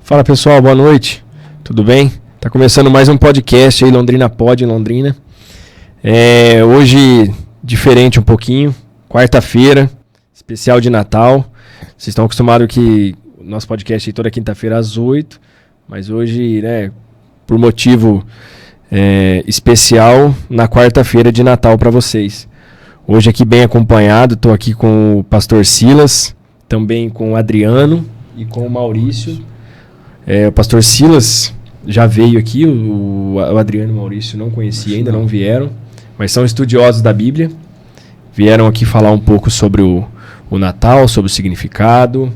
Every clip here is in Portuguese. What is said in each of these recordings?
Fala pessoal, boa noite, tudo bem? Tá começando mais um podcast aí, Londrina Pod em Londrina. Hoje diferente um pouquinho, quarta-feira, especial de Natal. Vocês estão acostumados que o nosso podcast é toda quinta-feira às 8, mas hoje, né, por motivo especial, na quarta-feira de Natal para vocês. Hoje aqui bem acompanhado, estou aqui com o pastor Silas, também com o Adriano e com o Maurício. O pastor Silas já veio aqui, o Adriano e o Maurício não conhecia ainda, não vieram, mas são estudiosos da Bíblia. Vieram aqui falar um pouco sobre o Natal, sobre o significado.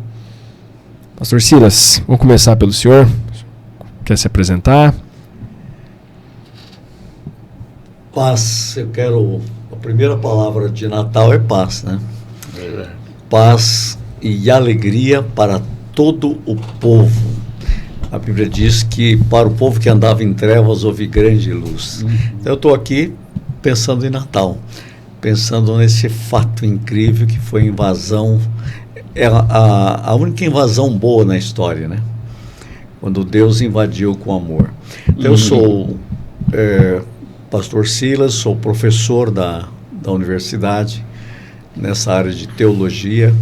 Pastor Silas, vamos começar pelo senhor. Quer se apresentar? Paz, a primeira palavra de Natal é paz, né? Paz e alegria para todo o povo. A Bíblia diz que para o povo que andava em trevas houve grande luz. Então eu estou aqui pensando em Natal, pensando nesse fato incrível que foi a invasão, a única invasão boa na história, né? Quando Deus invadiu com amor. Então eu sou pastor Silas, sou professor da universidade nessa área de teologia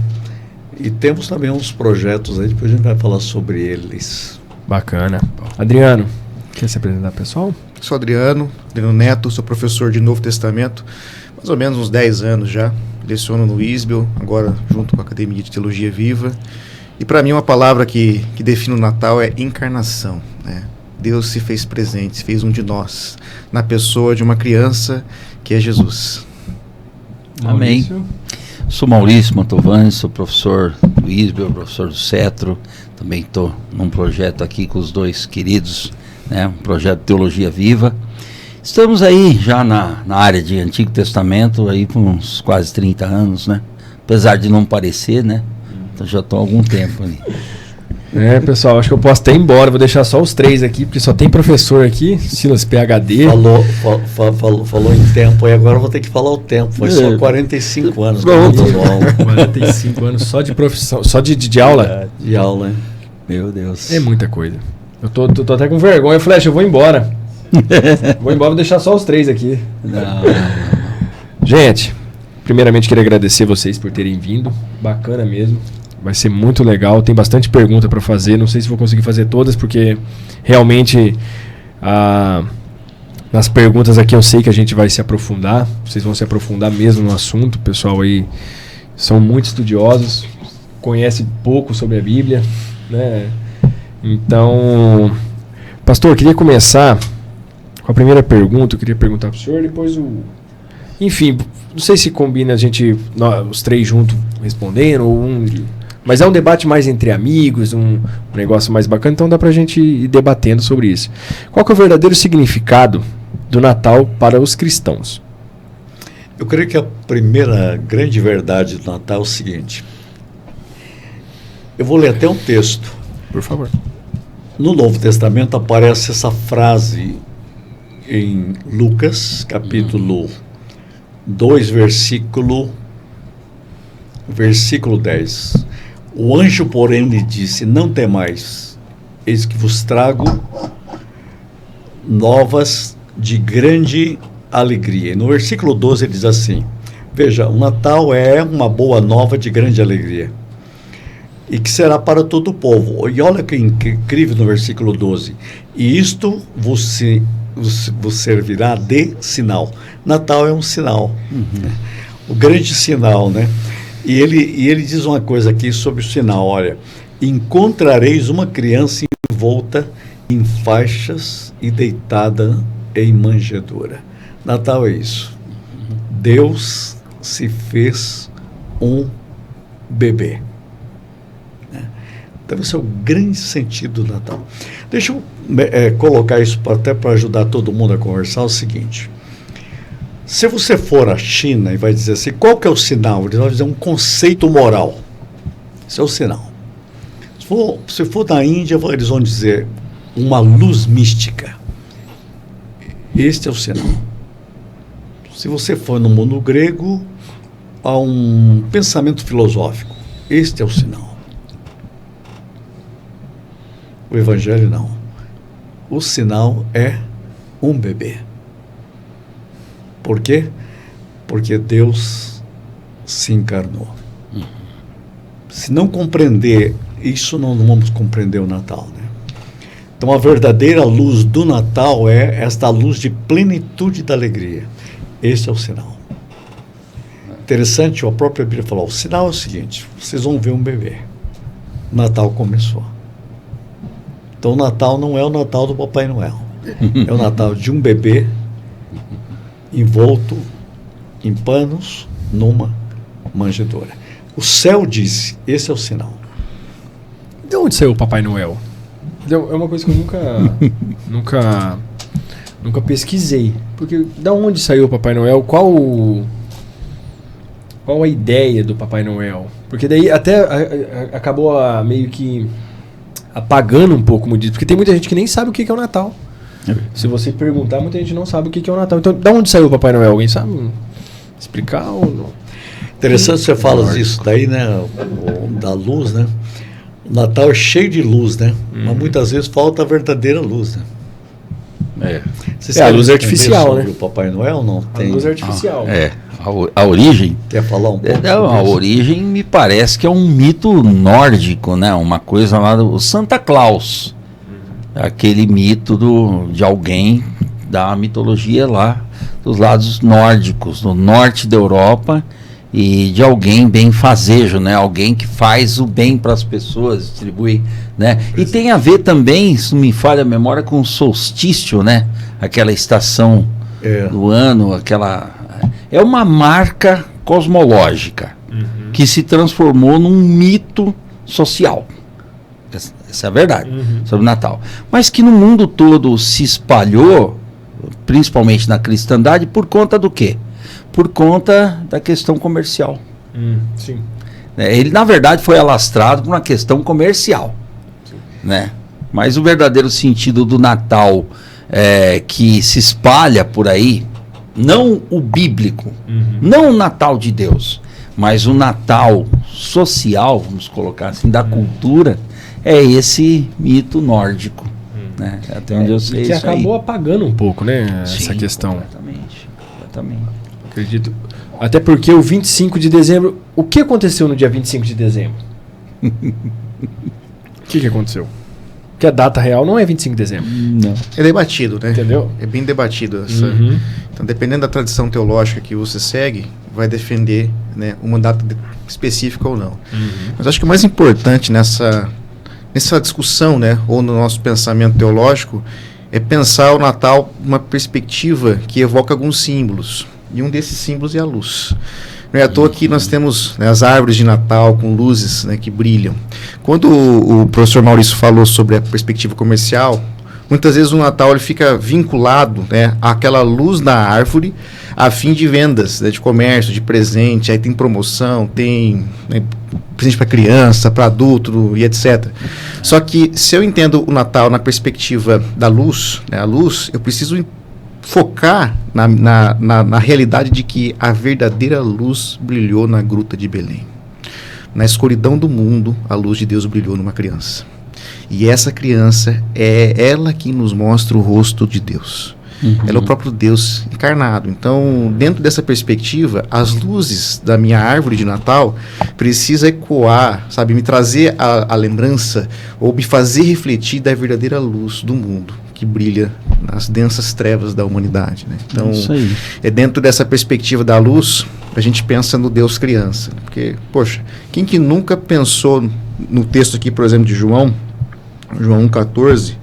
e temos também uns projetos aí, depois a gente vai falar sobre eles. Bacana. Adriano, quer se apresentar, pessoal? Sou Adriano Neto, sou professor de Novo Testamento, mais ou menos uns 10 anos já. Leciono no ISBEL, agora junto com a Academia de Teologia Viva. E para mim uma palavra que define o Natal é encarnação, né? Deus se fez presente, se fez um de nós, na pessoa de uma criança que é Jesus. Amém. Sou Maurício Mantovani, sou professor do ISBEL, professor do Cetro. Também estou num projeto aqui com os dois queridos, né? Um projeto de Teologia Viva. Estamos aí já na área de Antigo Testamento, aí por uns quase 30 anos, né? Apesar de não parecer, né? Então já estou há algum tempo ali. Pessoal, acho que eu posso até ir embora, vou deixar só os três aqui, porque só tem professor aqui, Silas PhD. Falou em tempo, e agora eu vou ter que falar o tempo, foi só 45 anos. Pronto. 45 anos só de profissão, só de aula? De aula, hein? Meu Deus. É muita coisa. Eu tô até com vergonha, Flash, eu vou embora. Vou deixar só os três aqui. Não. Gente, primeiramente queria agradecer vocês por terem vindo, bacana mesmo. Vai ser muito legal, tem bastante pergunta para fazer, não sei se vou conseguir fazer todas, porque realmente nas perguntas aqui eu sei que a gente vai se aprofundar, vocês vão se aprofundar mesmo no assunto, o pessoal aí são muito estudiosos, conhece pouco sobre a Bíblia, né? Então, pastor, eu queria começar com a primeira pergunta, eu queria perguntar para o senhor, depois enfim, não sei se combina a gente, os três juntos respondendo, ou mas é um debate mais entre amigos, um negócio mais bacana, então dá pra gente ir debatendo sobre isso. Qual que é o verdadeiro significado do Natal para os cristãos? Eu creio que a primeira grande verdade do Natal é o seguinte. Eu vou ler até um texto. Por favor. No Novo Testamento aparece essa frase em Lucas, capítulo 2, versículo 10. O anjo, porém, lhe disse: não temais, eis que vos trago novas de grande alegria. E no versículo 12 ele diz assim: veja, o Natal é uma boa nova de grande alegria, e que será para todo o povo. E olha que incrível no versículo 12: e isto vos servirá de sinal. Natal é um sinal, o grande sinal, né? E ele diz uma coisa aqui sobre o sinal, olha: encontrareis uma criança envolta em faixas e deitada em manjedoura. Natal é isso. Deus se fez um bebê. Então esse é o grande sentido do Natal. Deixa eu colocar isso até para ajudar todo mundo a conversar, o seguinte. Se você for à China e vai dizer assim, qual que é o sinal? Eles vão dizer um conceito moral. Esse é o sinal. Se for na Índia, eles vão dizer uma luz mística. Este é o sinal. Se você for no mundo grego, há um pensamento filosófico. Este é o sinal. O Evangelho não. O sinal é um bebê. Por quê? Porque Deus se encarnou. Se não compreender isso, não vamos compreender o Natal, né? Então, a verdadeira luz do Natal é esta luz de plenitude da alegria. Esse é o sinal. Interessante, a própria Bíblia falou, o sinal é o seguinte, vocês vão ver um bebê. O Natal começou. Então, o Natal não é o Natal do Papai Noel. É o Natal de um bebê envolto em panos numa manjedoura. O céu disse, esse é o sinal. De onde saiu o Papai Noel? É uma coisa que eu nunca pesquisei. Porque da onde saiu o Papai Noel? Qual a ideia do Papai Noel? Porque daí até acabou meio que apagando um pouco, como diz. Porque tem muita gente que nem sabe o que é o Natal. Se você perguntar, muita gente não sabe o que é o Natal. Então, da onde saiu o Papai Noel? Alguém sabe explicar ou não? Interessante você fala disso daí, né? Da luz, né? O Natal é cheio de luz, né? Mas muitas vezes falta a verdadeira luz, né? Vocês a luz artificial, sobre né? O Papai Noel não tem. A luz artificial. A origem. Quer falar um pouco? A origem me parece que é um mito nórdico, né? Uma coisa lá do Santa Claus. Aquele mito de alguém da mitologia lá dos lados nórdicos, do norte da Europa, e de alguém benfazejo, né? Alguém que faz o bem para as pessoas, distribui, né? E tem a ver também, se não me falha a memória, com o solstício, né? Aquela estação do ano, é uma marca cosmológica que se transformou num mito social. Essa é a verdade sobre o Natal. Mas que no mundo todo se espalhou, principalmente na cristandade, por conta do quê? Por conta da questão comercial. Sim. Ele, na verdade, foi alastrado por uma questão comercial. Né? Mas o verdadeiro sentido do Natal que se espalha por aí, não o bíblico, não o Natal de Deus, mas o Natal social, vamos colocar assim, da cultura, é esse mito nórdico. Né? Até onde eu sei que isso acabou aí. apagando um pouco, né? Essa Sim, questão. Completamente. Acredito. Até porque o 25 de dezembro... O que aconteceu no dia 25 de dezembro? O que aconteceu? Porque a data real não é 25 de dezembro. Não. É debatido, né? Entendeu? É bem debatido. Então, dependendo da tradição teológica que você segue, vai defender, né, uma data específica ou não. Mas acho que o mais importante nessa discussão, né, ou no nosso pensamento teológico, é pensar o Natal numa perspectiva que evoca alguns símbolos. E um desses símbolos é a luz. Não é à toa que nós temos, né, as árvores de Natal com luzes, né, que brilham. Quando o professor Maurício falou sobre a perspectiva comercial, muitas vezes o Natal ele fica vinculado, né, àquela luz da árvore a fim de vendas, né, de comércio, de presente. Aí tem promoção, tem, né, presente para criança, para adulto e etc. Só que se eu entendo o Natal na perspectiva da luz, né, a luz, eu preciso focar na realidade de que a verdadeira luz brilhou na gruta de Belém. Na escuridão do mundo, a luz de Deus brilhou numa criança. E essa criança é ela que nos mostra o rosto de Deus. Ela é o próprio Deus encarnado. Então, dentro dessa perspectiva, as luzes da minha árvore de Natal precisam ecoar, sabe, me trazer a lembrança ou me fazer refletir da verdadeira luz do mundo que brilha nas densas trevas da humanidade, né? Então, é dentro dessa perspectiva da luz a gente pensa no Deus criança. Porque, poxa, quem que nunca pensou no texto aqui, por exemplo, de João 1,14,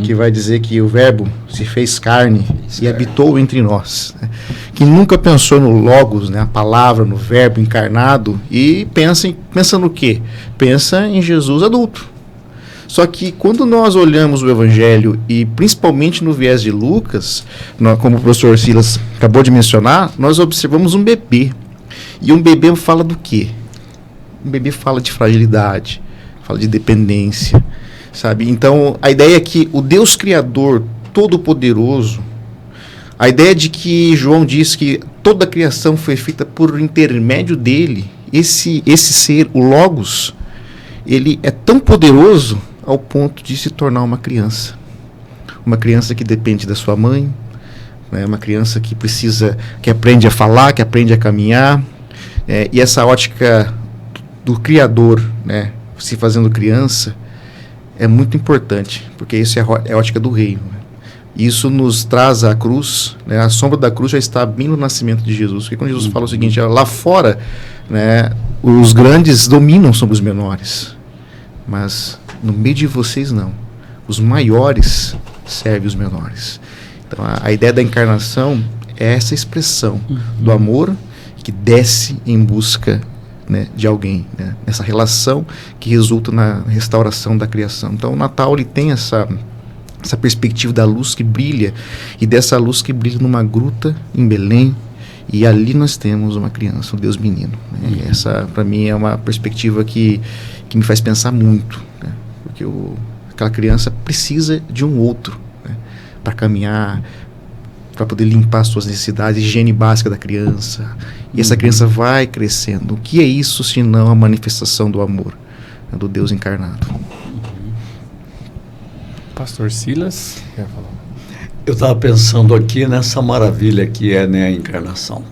que vai dizer que o verbo se fez carne e habitou entre nós, né? Que nunca pensou no Logos, né? A palavra, no verbo encarnado, e pensa no quê? Pensa em Jesus adulto. Só que quando nós olhamos o Evangelho, e principalmente no viés de Lucas, como o professor Silas acabou de mencionar, nós observamos um bebê. E um bebê fala do quê? Um bebê fala de fragilidade, fala de dependência, sabe? Então, a ideia é que o Deus Criador Todo-Poderoso, a ideia de que João diz que toda a criação foi feita por intermédio dele, esse ser, o Logos, ele é tão poderoso ao ponto de se tornar uma criança. Uma criança que depende da sua mãe, né? Uma criança que que aprende a falar, que aprende a caminhar. E essa ótica do Criador, né, se fazendo criança, é muito importante, porque isso é a ótica do reino. Né? Isso nos traz a cruz, né? A sombra da cruz já está bem no nascimento de Jesus. Porque quando Jesus fala o seguinte, lá fora, né, os grandes dominam sobre os menores, mas no meio de vocês não. Os maiores servem os menores. Então a ideia da encarnação é essa expressão do amor que desce em busca, né, de alguém, né, nessa relação que resulta na restauração da criação. Então o Natal ele tem essa perspectiva da luz que brilha, e dessa luz que brilha numa gruta em Belém, e ali nós temos uma criança, um Deus menino. Né? Essa para mim é uma perspectiva que me faz pensar muito, né? Porque aquela criança precisa de um outro, né, para caminhar, para poder limpar as suas necessidades, higiene básica da criança. E essa criança vai crescendo. O que é isso senão a manifestação do amor, né, do Deus encarnado? Pastor Silas, quer falar? Eu estava pensando aqui nessa maravilha que é, né, a encarnação.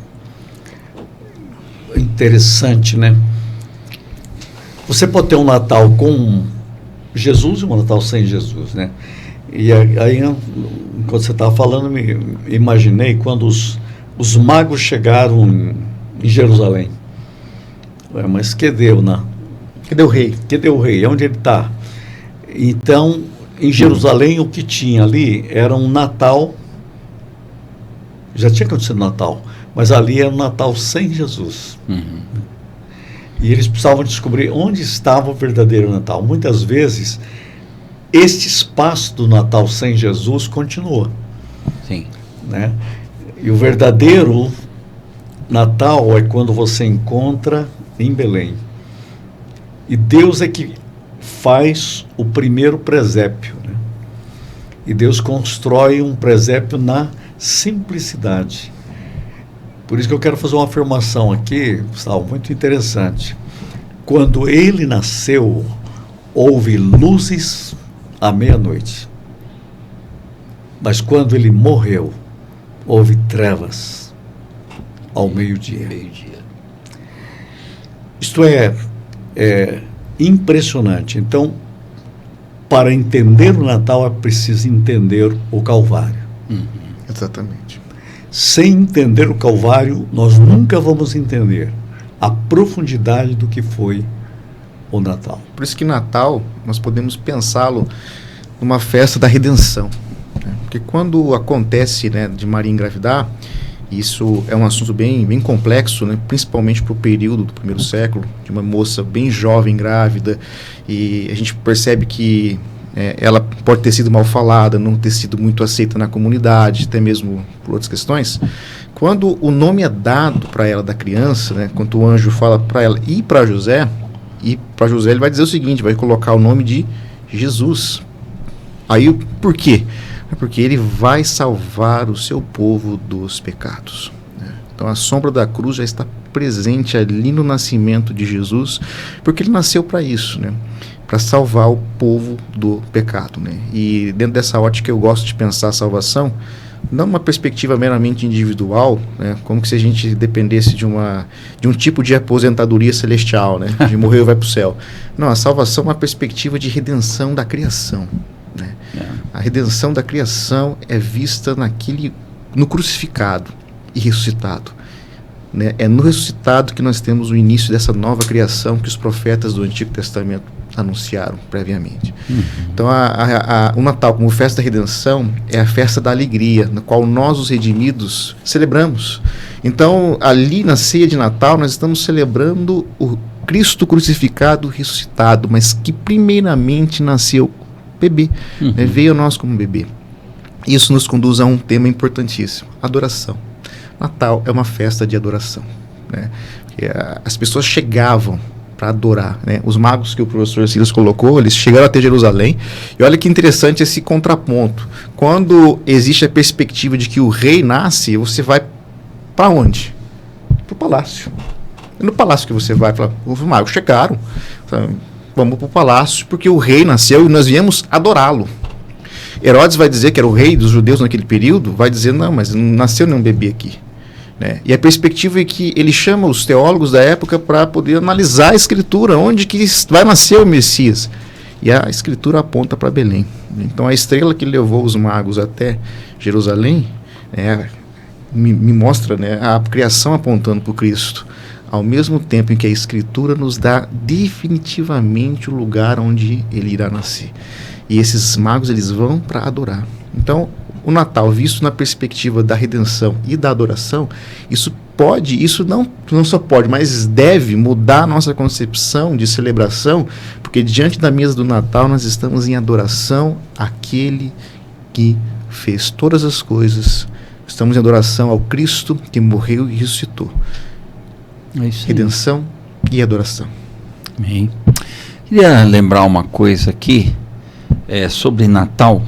Interessante, né? Você pode ter um Natal com Jesus e um Natal sem Jesus, né? E aí, enquanto você estava falando, me imaginei quando os magos chegaram em Jerusalém. Mas cadê o rei? Cadê o rei? Onde ele está? Então, em Jerusalém, o que tinha ali era um Natal. Já tinha acontecido Natal, mas ali era um Natal sem Jesus. E eles precisavam descobrir onde estava o verdadeiro Natal. Muitas vezes, este espaço do Natal sem Jesus continua. Sim. Né? E o verdadeiro Natal é quando você encontra em Belém. E Deus é que faz o primeiro presépio. Né? E Deus constrói um presépio na simplicidade. Por isso que eu quero fazer uma afirmação aqui, Gustavo, muito interessante. Quando ele nasceu, houve luzes à meia-noite. Mas quando ele morreu, houve trevas ao meio-dia. Isto é impressionante. Então, para entender o Natal, é preciso entender o Calvário. Exatamente. Sem entender o Calvário, nós nunca vamos entender a profundidade do que foi o Natal. Por isso que Natal, nós podemos pensá-lo numa festa da redenção. Né? Porque quando acontece, né, de Maria engravidar, isso é um assunto bem complexo, né? Principalmente para o período do primeiro século, de uma moça bem jovem, grávida, e a gente percebe que ela pode ter sido mal falada, não ter sido muito aceita na comunidade, até mesmo por outras questões. Quando o nome é dado para ela da criança, né, quando o anjo fala para ela e para José ele vai dizer o seguinte, vai colocar o nome de Jesus. Aí, por quê? Porque ele vai salvar o seu povo dos pecados. Né? Então a sombra da cruz já está presente ali no nascimento de Jesus, porque ele nasceu para isso, né? Para salvar o povo do pecado. Né? E dentro dessa ótica eu gosto de pensar a salvação, não uma perspectiva meramente individual, né? Como que se a gente dependesse de um tipo de aposentadoria celestial, né? De morrer e vai para o céu. Não, a salvação é uma perspectiva de redenção da criação. Né? A redenção da criação é vista no crucificado e ressuscitado. Né? É no ressuscitado que nós temos o início dessa nova criação que os profetas do Antigo Testamento anunciaram previamente. Então o Natal como festa da redenção é a festa da alegria, na qual nós os redimidos celebramos. Então ali na ceia de Natal nós estamos celebrando o Cristo crucificado, ressuscitado, mas que primeiramente nasceu bebê, né? Veio a nós como bebê. Isso nos conduz a um tema importantíssimo, adoração. Natal é uma festa de adoração, né? As pessoas chegavam para adorar, né? Os magos que o professor Silas colocou, eles chegaram até Jerusalém, e olha que interessante esse contraponto. Quando existe a perspectiva de que o rei nasce, você vai para onde? Para o palácio. É no palácio que você vai falar, os magos chegaram, sabe? vamos para o palácio, porque o rei nasceu e nós viemos adorá-lo. Herodes vai dizer que era o rei dos judeus naquele período, vai dizer, não, mas não nasceu nenhum bebê aqui. Né? E a perspectiva é que ele chama os teólogos da época para poder analisar a escritura, onde que vai nascer o Messias. E a escritura aponta para Belém. Então a estrela que levou os magos até Jerusalém me mostra, né, a criação apontando para o Cristo, ao mesmo tempo em que a escritura nos dá definitivamente o lugar onde ele irá nascer. E esses magos, eles vão para adorar. Então, o Natal, visto na perspectiva da redenção e da adoração, isso não só pode, mas deve mudar a nossa concepção de celebração, porque diante da mesa do Natal nós estamos em adoração àquele que fez todas as coisas. Estamos em adoração ao Cristo que morreu e ressuscitou. É isso aí. Redenção e adoração. Amém. Queria lembrar uma coisa aqui sobre Natal.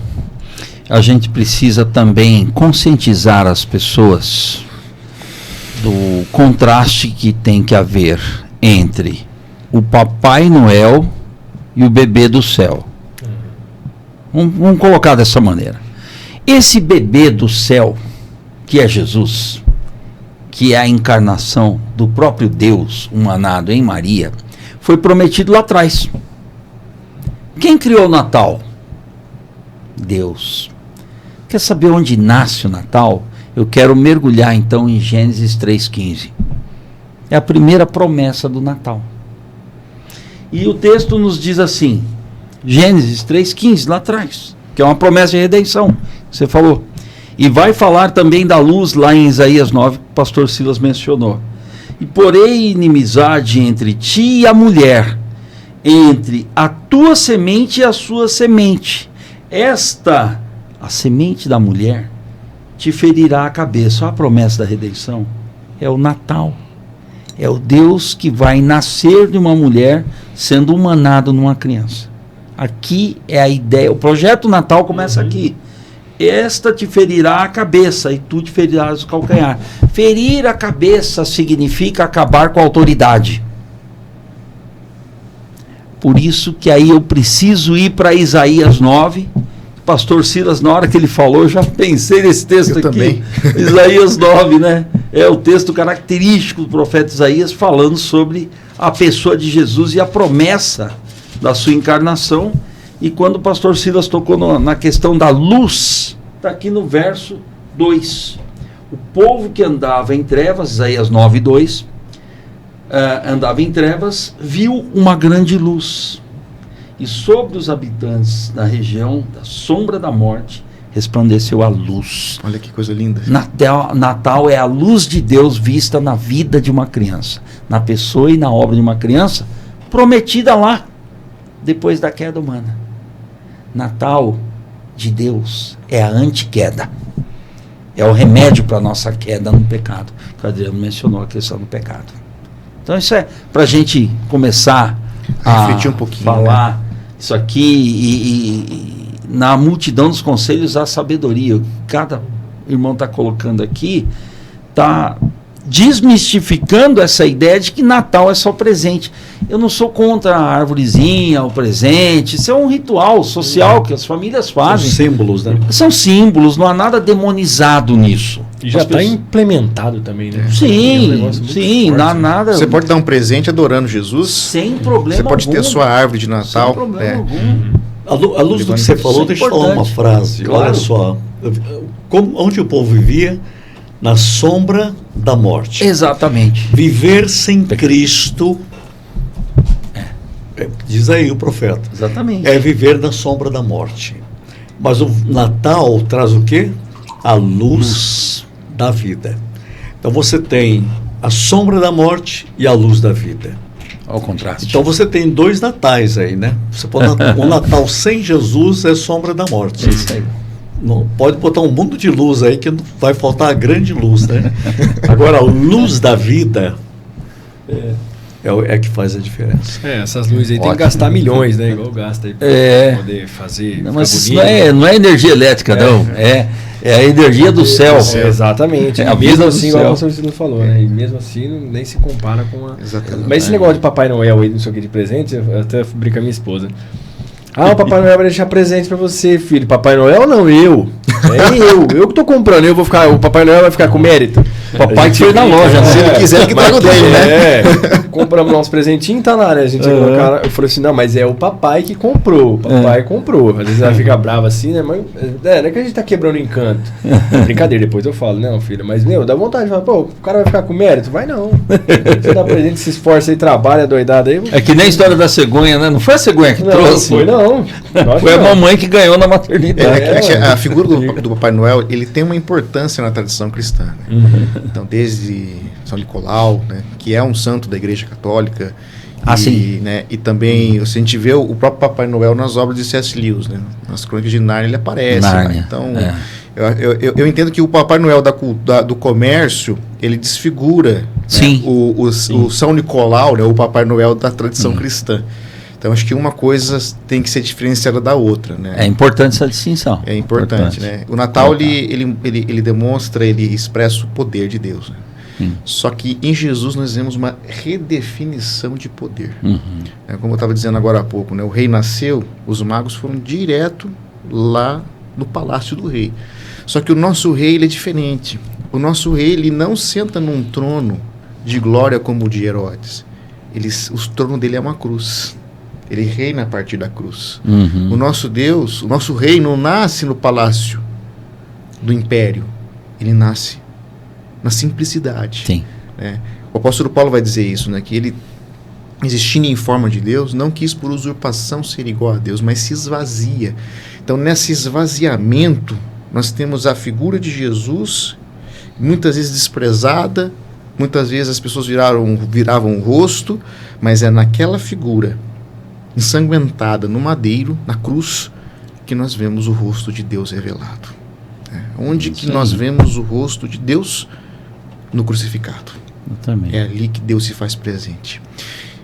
A gente precisa também conscientizar as pessoas do contraste que tem que haver entre o Papai Noel e o bebê do céu. Vamos colocar dessa maneira. Esse bebê do céu, que é Jesus, que é a encarnação do próprio Deus humanado em Maria, foi prometido lá atrás. Quem criou o Natal? Deus. Quer saber onde nasce o Natal? Eu quero mergulhar então em Gênesis 3,15. É a primeira promessa do Natal. E o texto nos diz assim, Gênesis 3,15, lá atrás, que é uma promessa de redenção, você falou. E vai falar também da luz lá em Isaías 9, que o pastor Silas mencionou. E porém inimizade entre ti e a mulher, entre a tua semente e a sua semente. A semente da mulher, te ferirá a cabeça. Olha a promessa da redenção. É o Natal. É o Deus que vai nascer de uma mulher sendo humanado numa criança. Aqui é a ideia. O projeto Natal começa aqui. Esta te ferirá a cabeça e tu te ferirás o calcanhar. Ferir a cabeça significa acabar com a autoridade. Por isso que aí eu preciso ir para Isaías 9. Pastor Silas, na hora que ele falou, eu já pensei nesse texto eu aqui. Também. Isaías 9, né? É o texto característico do profeta Isaías falando sobre a pessoa de Jesus e a promessa da sua encarnação. E quando o pastor Silas tocou na questão da luz, está aqui no verso 2. O povo que andava em trevas, Isaías 9, 2, andava em trevas, viu uma grande luz. E sobre os habitantes da região da sombra da morte, resplandeceu a luz. Olha que coisa linda. Natal é a luz de Deus vista na vida de uma criança, na pessoa e na obra de uma criança, prometida lá, depois da queda humana. Natal de Deus é a antiqueda. É o remédio para a nossa queda no pecado. O Adriano mencionou a questão do pecado. Então isso é para a gente começar a refletir um pouquinho, falar, né? Isso aqui e na multidão dos conselhos há sabedoria. Cada irmão está colocando aqui, está desmistificando essa ideia de que Natal é só presente. Eu não sou contra a arvorezinha, o presente. Isso é um ritual social que as famílias fazem. São símbolos, né? São símbolos, não há nada demonizado nisso. E já está implementado também, né? Sim, sim, nada. Você pode dar um presente adorando Jesus. Sem problema. Você pode ter a sua árvore de Natal. Sem problema algum. À luz do que você falou, deixa eu falar uma frase. Claro. Olha só. Onde o povo vivia? Na sombra da morte. Exatamente. Viver sem Cristo, diz aí o profeta. Exatamente. É viver na sombra da morte. Mas o Natal traz o quê? A luz da vida. Então você tem a sombra da morte e a luz da vida. Ao contraste. Então você tem dois natais aí, né? Você pode um Natal sem Jesus é sombra da morte. É isso aí. Não, pode botar um mundo de luz aí que não vai faltar a grande luz, né? Agora, a luz da vida, é que faz a diferença. Essas luzes aí tem que Ótimo. gastar milhões, né? Igual gasta aí pra poder fazer. Não, mas isso bonito. não é energia elétrica, não. É a energia do céu. Exatamente. É a E vida mesmo do assim, céu. igual o professor Ciro falou, né? E mesmo assim, nem se compara com a... Exatamente. Mas esse negócio de Papai Noel aí, não sei o que, de presente, eu até brinco com a minha esposa. O Papai Noel vai deixar presente pra você, filho. Papai Noel não, eu. Eu que tô comprando, eu vou ficar, o Papai Noel vai ficar com mérito. O papai que foi na loja, né? Se ele quiser, que traga o dele, né? Compramos lá uns presentinhos, tá lá, né? A gente eu falei assim, não, mas é o papai que comprou. O papai comprou. Às vezes ela fica brava assim, né? Mas não é que a gente tá quebrando o encanto. Brincadeira, depois eu falo, não, filho, mas dá vontade de falar, pô, o cara vai ficar com mérito? Vai não. Você dá presente, se esforça aí, trabalha, doidado aí. É que nem a história da cegonha, né? Não foi a cegonha que trouxe. Não foi não. Foi a mamãe que ganhou na maternidade. A figura do Papai Noel, ele tem uma importância na tradição cristã, né? Então, desde São Nicolau, né, que é um santo da Igreja Católica, sim. Né, e também a gente vê o próprio Papai Noel nas obras de C.S. Lewis, né, nas Crônicas de Nárnia ele aparece. Nárnia, né, então, eu entendo que o Papai Noel do comércio, ele desfigura, Sim. Né, o São Nicolau, né, o Papai Noel da tradição cristã. Então, acho que uma coisa tem que ser diferenciada da outra, né? É importante essa distinção. É importante, né? O Natal, ele demonstra, ele expressa o poder de Deus, né? Só que em Jesus nós vemos uma redefinição de poder. Como eu estava dizendo agora há pouco, né? O rei nasceu, os magos foram direto lá no palácio do rei. Só que o nosso rei, ele é diferente. O nosso rei, ele não senta num trono de glória como o de Herodes. O trono dele é uma cruz. Ele reina a partir da cruz. O nosso Deus, o nosso rei não nasce no palácio do império. Ele nasce na simplicidade. Sim. Né? O apóstolo Paulo vai dizer isso, né? Que ele, existindo em forma de Deus, não quis por usurpação ser igual a Deus, mas se esvazia. Então, nesse esvaziamento, nós temos a figura de Jesus, muitas vezes desprezada, muitas vezes as pessoas viravam o rosto, mas é naquela figura ensanguentada no madeiro, na cruz, que nós vemos o rosto de Deus revelado. Onde que nós vemos o rosto de Deus? No crucificado. É ali que Deus se faz presente.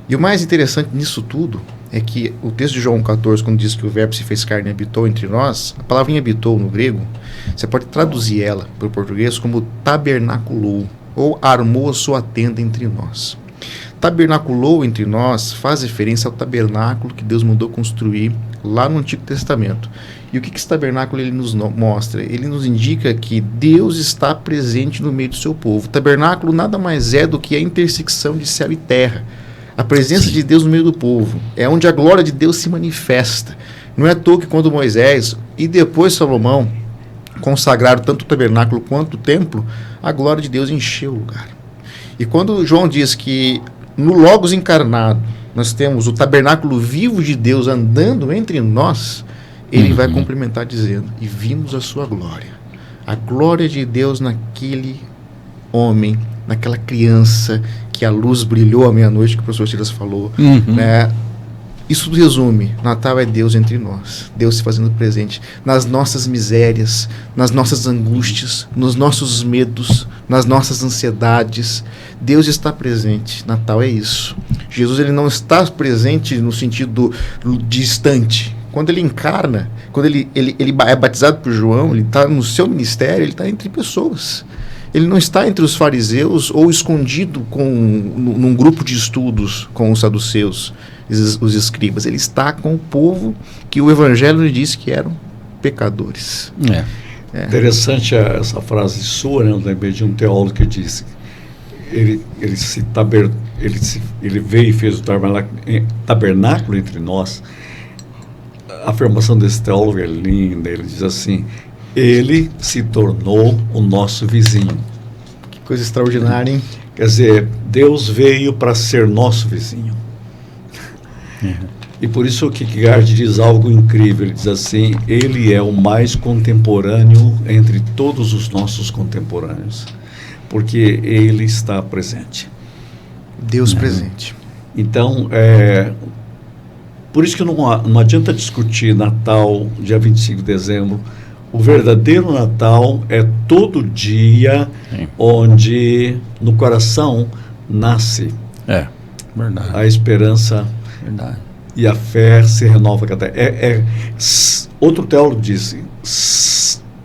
E o mais interessante nisso tudo é que o texto de João 14, quando diz que o verbo se fez carne e habitou entre nós, a palavrinha habitou no grego, você pode traduzir ela para o português como tabernaculou, ou armou a sua tenda entre nós. Tabernaculou entre nós faz referência ao tabernáculo que Deus mandou construir lá no Antigo Testamento. E o que esse tabernáculo ele nos mostra? Ele nos indica que Deus está presente no meio do seu povo. O tabernáculo nada mais é do que a intersecção de céu e terra. A presença de Deus no meio do povo. É onde a glória de Deus se manifesta. Não é à toa que quando Moisés e depois Salomão consagraram tanto o tabernáculo quanto o templo, a glória de Deus encheu o lugar. E quando João diz que no Logos encarnado nós temos o tabernáculo vivo de Deus andando entre nós, ele vai complementar dizendo, e vimos a sua glória. A glória de Deus naquele homem, naquela criança que a luz brilhou à meia-noite, que o professor Silas falou, né? Isso resume, Natal é Deus entre nós, Deus se fazendo presente nas nossas misérias, nas nossas angústias, nos nossos medos, nas nossas ansiedades. Deus está presente, Natal é isso. Jesus ele não está presente no sentido distante. Quando ele encarna, quando ele é batizado por João, ele está no seu ministério, ele está entre pessoas. Ele não está entre os fariseus ou escondido num grupo de estudos com os saduceus, os escribas. Ele está com o povo que o Evangelho lhe disse que eram pecadores. Interessante essa frase sua, né? Eu lembrei de um teólogo que disse ele veio e fez o tabernáculo entre nós. A afirmação desse teólogo é linda. Ele diz assim: ele se tornou o nosso vizinho. Que coisa extraordinária, hein? Quer dizer, Deus veio para ser nosso vizinho. E por isso o Kierkegaard diz algo incrível. Ele diz assim: ele é o mais contemporâneo entre todos os nossos contemporâneos, porque ele está presente. Deus presente. Então, por isso que não adianta discutir Natal, dia 25 de dezembro. O verdadeiro Natal é todo dia onde no coração nasce Verdade. A esperança Verdade. e a fé se renova cada outro teólogo disse: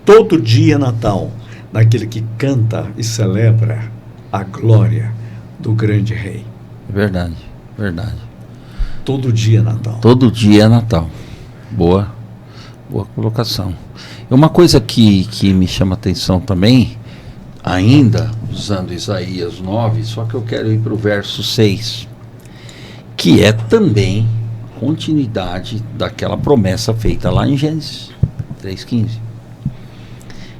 todo dia é Natal, naquele que canta e celebra a glória do grande rei. Verdade. Verdade. Todo dia é Natal. Todo dia é Natal. Boa colocação. E uma coisa que me chama a atenção também, ainda usando Isaías 9, só que eu quero ir para o verso 6, que é também continuidade daquela promessa feita lá em Gênesis 3,15.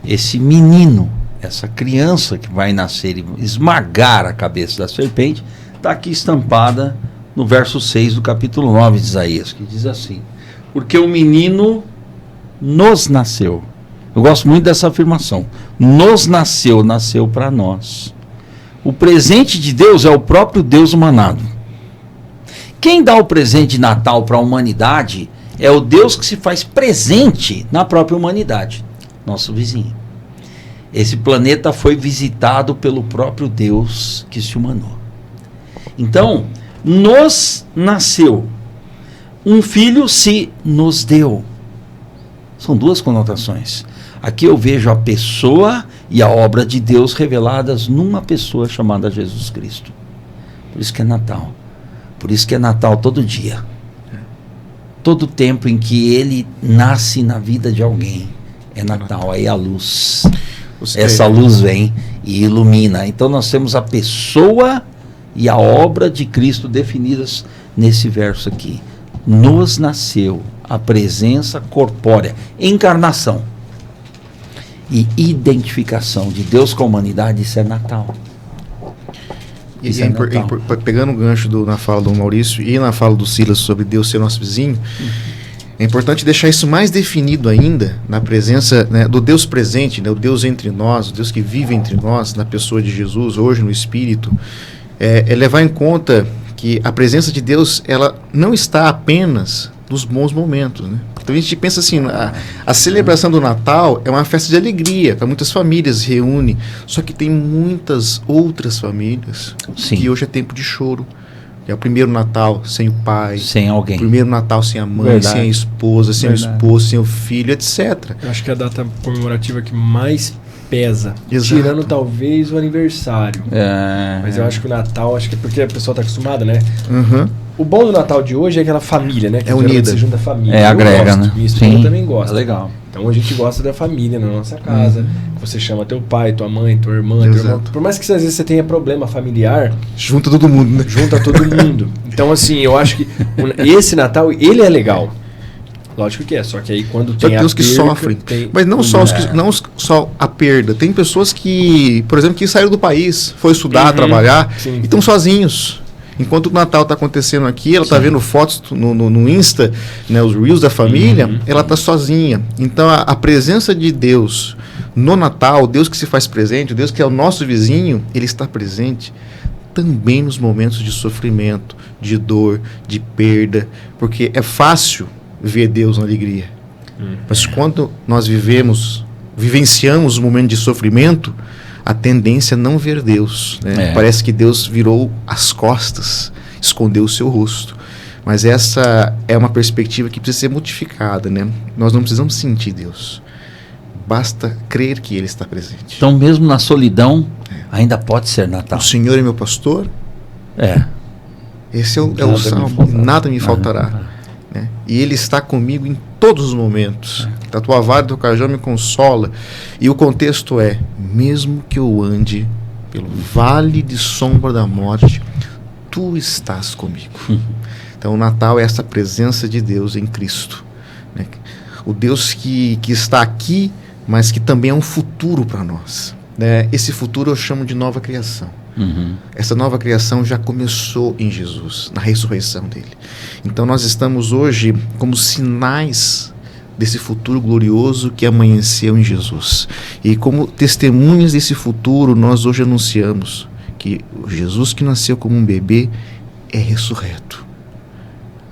Esse menino, essa criança que vai nascer e esmagar a cabeça da serpente, está aqui estampada no verso 6 do capítulo 9 de Isaías, que diz assim: porque o menino nos nasceu. Eu gosto muito dessa afirmação. Nos nasceu para nós. O presente de Deus é o próprio Deus humanado. Quem dá o presente de Natal para a humanidade é o Deus que se faz presente na própria humanidade, nosso vizinho. Esse planeta foi visitado pelo próprio Deus que se humanou. Então, nos nasceu. Um filho se nos deu. São duas conotações. Aqui eu vejo a pessoa e a obra de Deus reveladas numa pessoa chamada Jesus Cristo. Por isso que é Natal. Por isso que é Natal todo dia. Todo tempo em que ele nasce na vida de alguém é Natal. Aí a luz. Essa luz vem e ilumina. Então nós temos a pessoa e a obra de Cristo definidas nesse verso aqui. Nos nasceu a presença corpórea, encarnação e identificação de Deus com a humanidade. Isso é Natal. E pegando o gancho na fala do Maurício e na fala do Silas sobre Deus ser nosso vizinho, é importante deixar isso mais definido ainda na presença, né, do Deus presente, né, o Deus entre nós, o Deus que vive entre nós, na pessoa de Jesus, hoje no Espírito. É levar em conta que a presença de Deus, ela não está apenas nos bons momentos, né? Então a gente pensa assim, a celebração do Natal é uma festa de alegria, para muitas famílias se reúne, só que tem muitas outras famílias que hoje é tempo de choro. É o primeiro Natal sem o pai, sem alguém. O primeiro Natal sem a mãe, sem a esposa, sem o esposo, sem o filho, etc. Eu acho que é a data comemorativa que mais pesa. Exato. Tirando talvez o aniversário. Mas eu acho que o Natal, acho que é porque a pessoa está acostumada, né? Uhum. O bom do Natal de hoje é aquela família, né? Que unida. Se junta a família. É, agrega, né? Minha esposa também gosta. É legal. Então a gente gosta da família na nossa casa. Você chama teu pai, tua mãe, tua irmã, teu irmão. Por mais que às vezes você tenha problema familiar, junta todo mundo, né? Junta todo mundo. Então assim, eu acho que esse Natal, ele é legal. Lógico que é, só que aí quando tem os que sofrem. Mas não só, não só a perda. Tem pessoas que, por exemplo, que saíram do país, foi estudar, trabalhar, e estão sozinhos. Enquanto o Natal está acontecendo aqui, ela está vendo fotos no Insta, né, os Reels da família, ela está sozinha. Então a presença de Deus no Natal, o Deus que se faz presente, o Deus que é o nosso vizinho, ele está presente também nos momentos de sofrimento, de dor, de perda, porque é fácil ver Deus na alegria. Mas quando nós vivenciamos um momento de sofrimento, a tendência é não ver Deus, né? Parece que Deus virou as costas, escondeu o seu rosto. Mas essa é uma perspectiva que precisa ser modificada, né? Nós não precisamos sentir Deus. Basta crer que Ele está presente. Então, mesmo na solidão, ainda pode ser Natal. O Senhor é meu pastor? Esse é o salmo. Nada me faltará. Né? E Ele está comigo em todos os momentos. A tua vara e teu cajado me consola. E o contexto é: mesmo que eu ande pelo vale de sombra da morte, tu estás comigo. Então o Natal é essa presença de Deus em Cristo, né? O Deus que está aqui, mas que também é um futuro para nós, né? Esse futuro eu chamo de nova criação. Essa nova criação já começou em Jesus, na ressurreição dele. Então nós estamos hoje como sinais desse futuro glorioso que amanheceu em Jesus. E como testemunhas desse futuro, nós hoje anunciamos que o Jesus que nasceu como um bebê é ressurreto.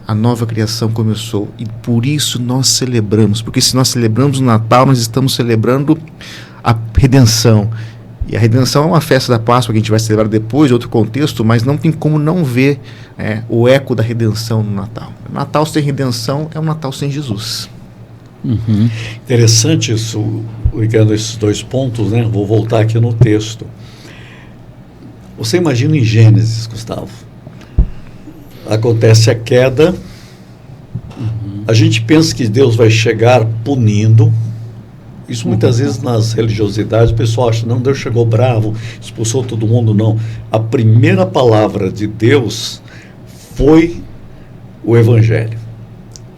A nova criação começou e por isso nós celebramos, porque se nós celebramos o Natal, nós estamos celebrando a redenção. E a redenção é uma festa da Páscoa que a gente vai celebrar depois, outro contexto, mas não tem como não ver o eco da redenção no Natal. O Natal sem redenção é um Natal sem Jesus. Uhum. Interessante isso, ligando esses dois pontos, né? Vou voltar aqui no texto. Você imagina em Gênesis, Gustavo, acontece a queda, a gente pensa que Deus vai chegar punindo. Isso muitas vezes nas religiosidades o pessoal acha, não, Deus chegou bravo, expulsou todo mundo, não. A primeira palavra de Deus foi o Evangelho.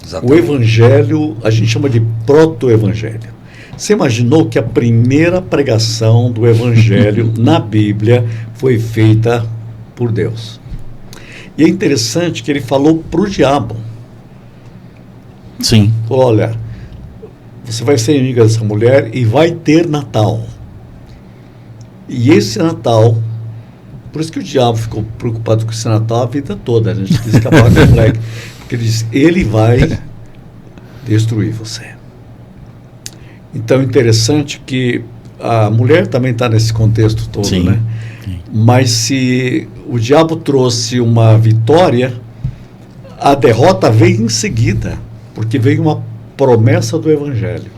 Exatamente. O Evangelho, a gente chama de proto-evangelho. Você imaginou que a primeira pregação do Evangelho na Bíblia foi feita por Deus? E é interessante que ele falou para o diabo. Sim. Falou, olha, você vai ser inimiga dessa mulher e vai ter Natal. E esse Natal, por isso que o diabo ficou preocupado com esse Natal a vida toda. A gente quis escapar com o moleque. Porque ele disse, ele vai destruir você. Então, interessante que a mulher também está nesse contexto todo, Sim. né? Sim. Mas se o diabo trouxe uma vitória, a derrota veio em seguida, porque veio uma promessa do Evangelho.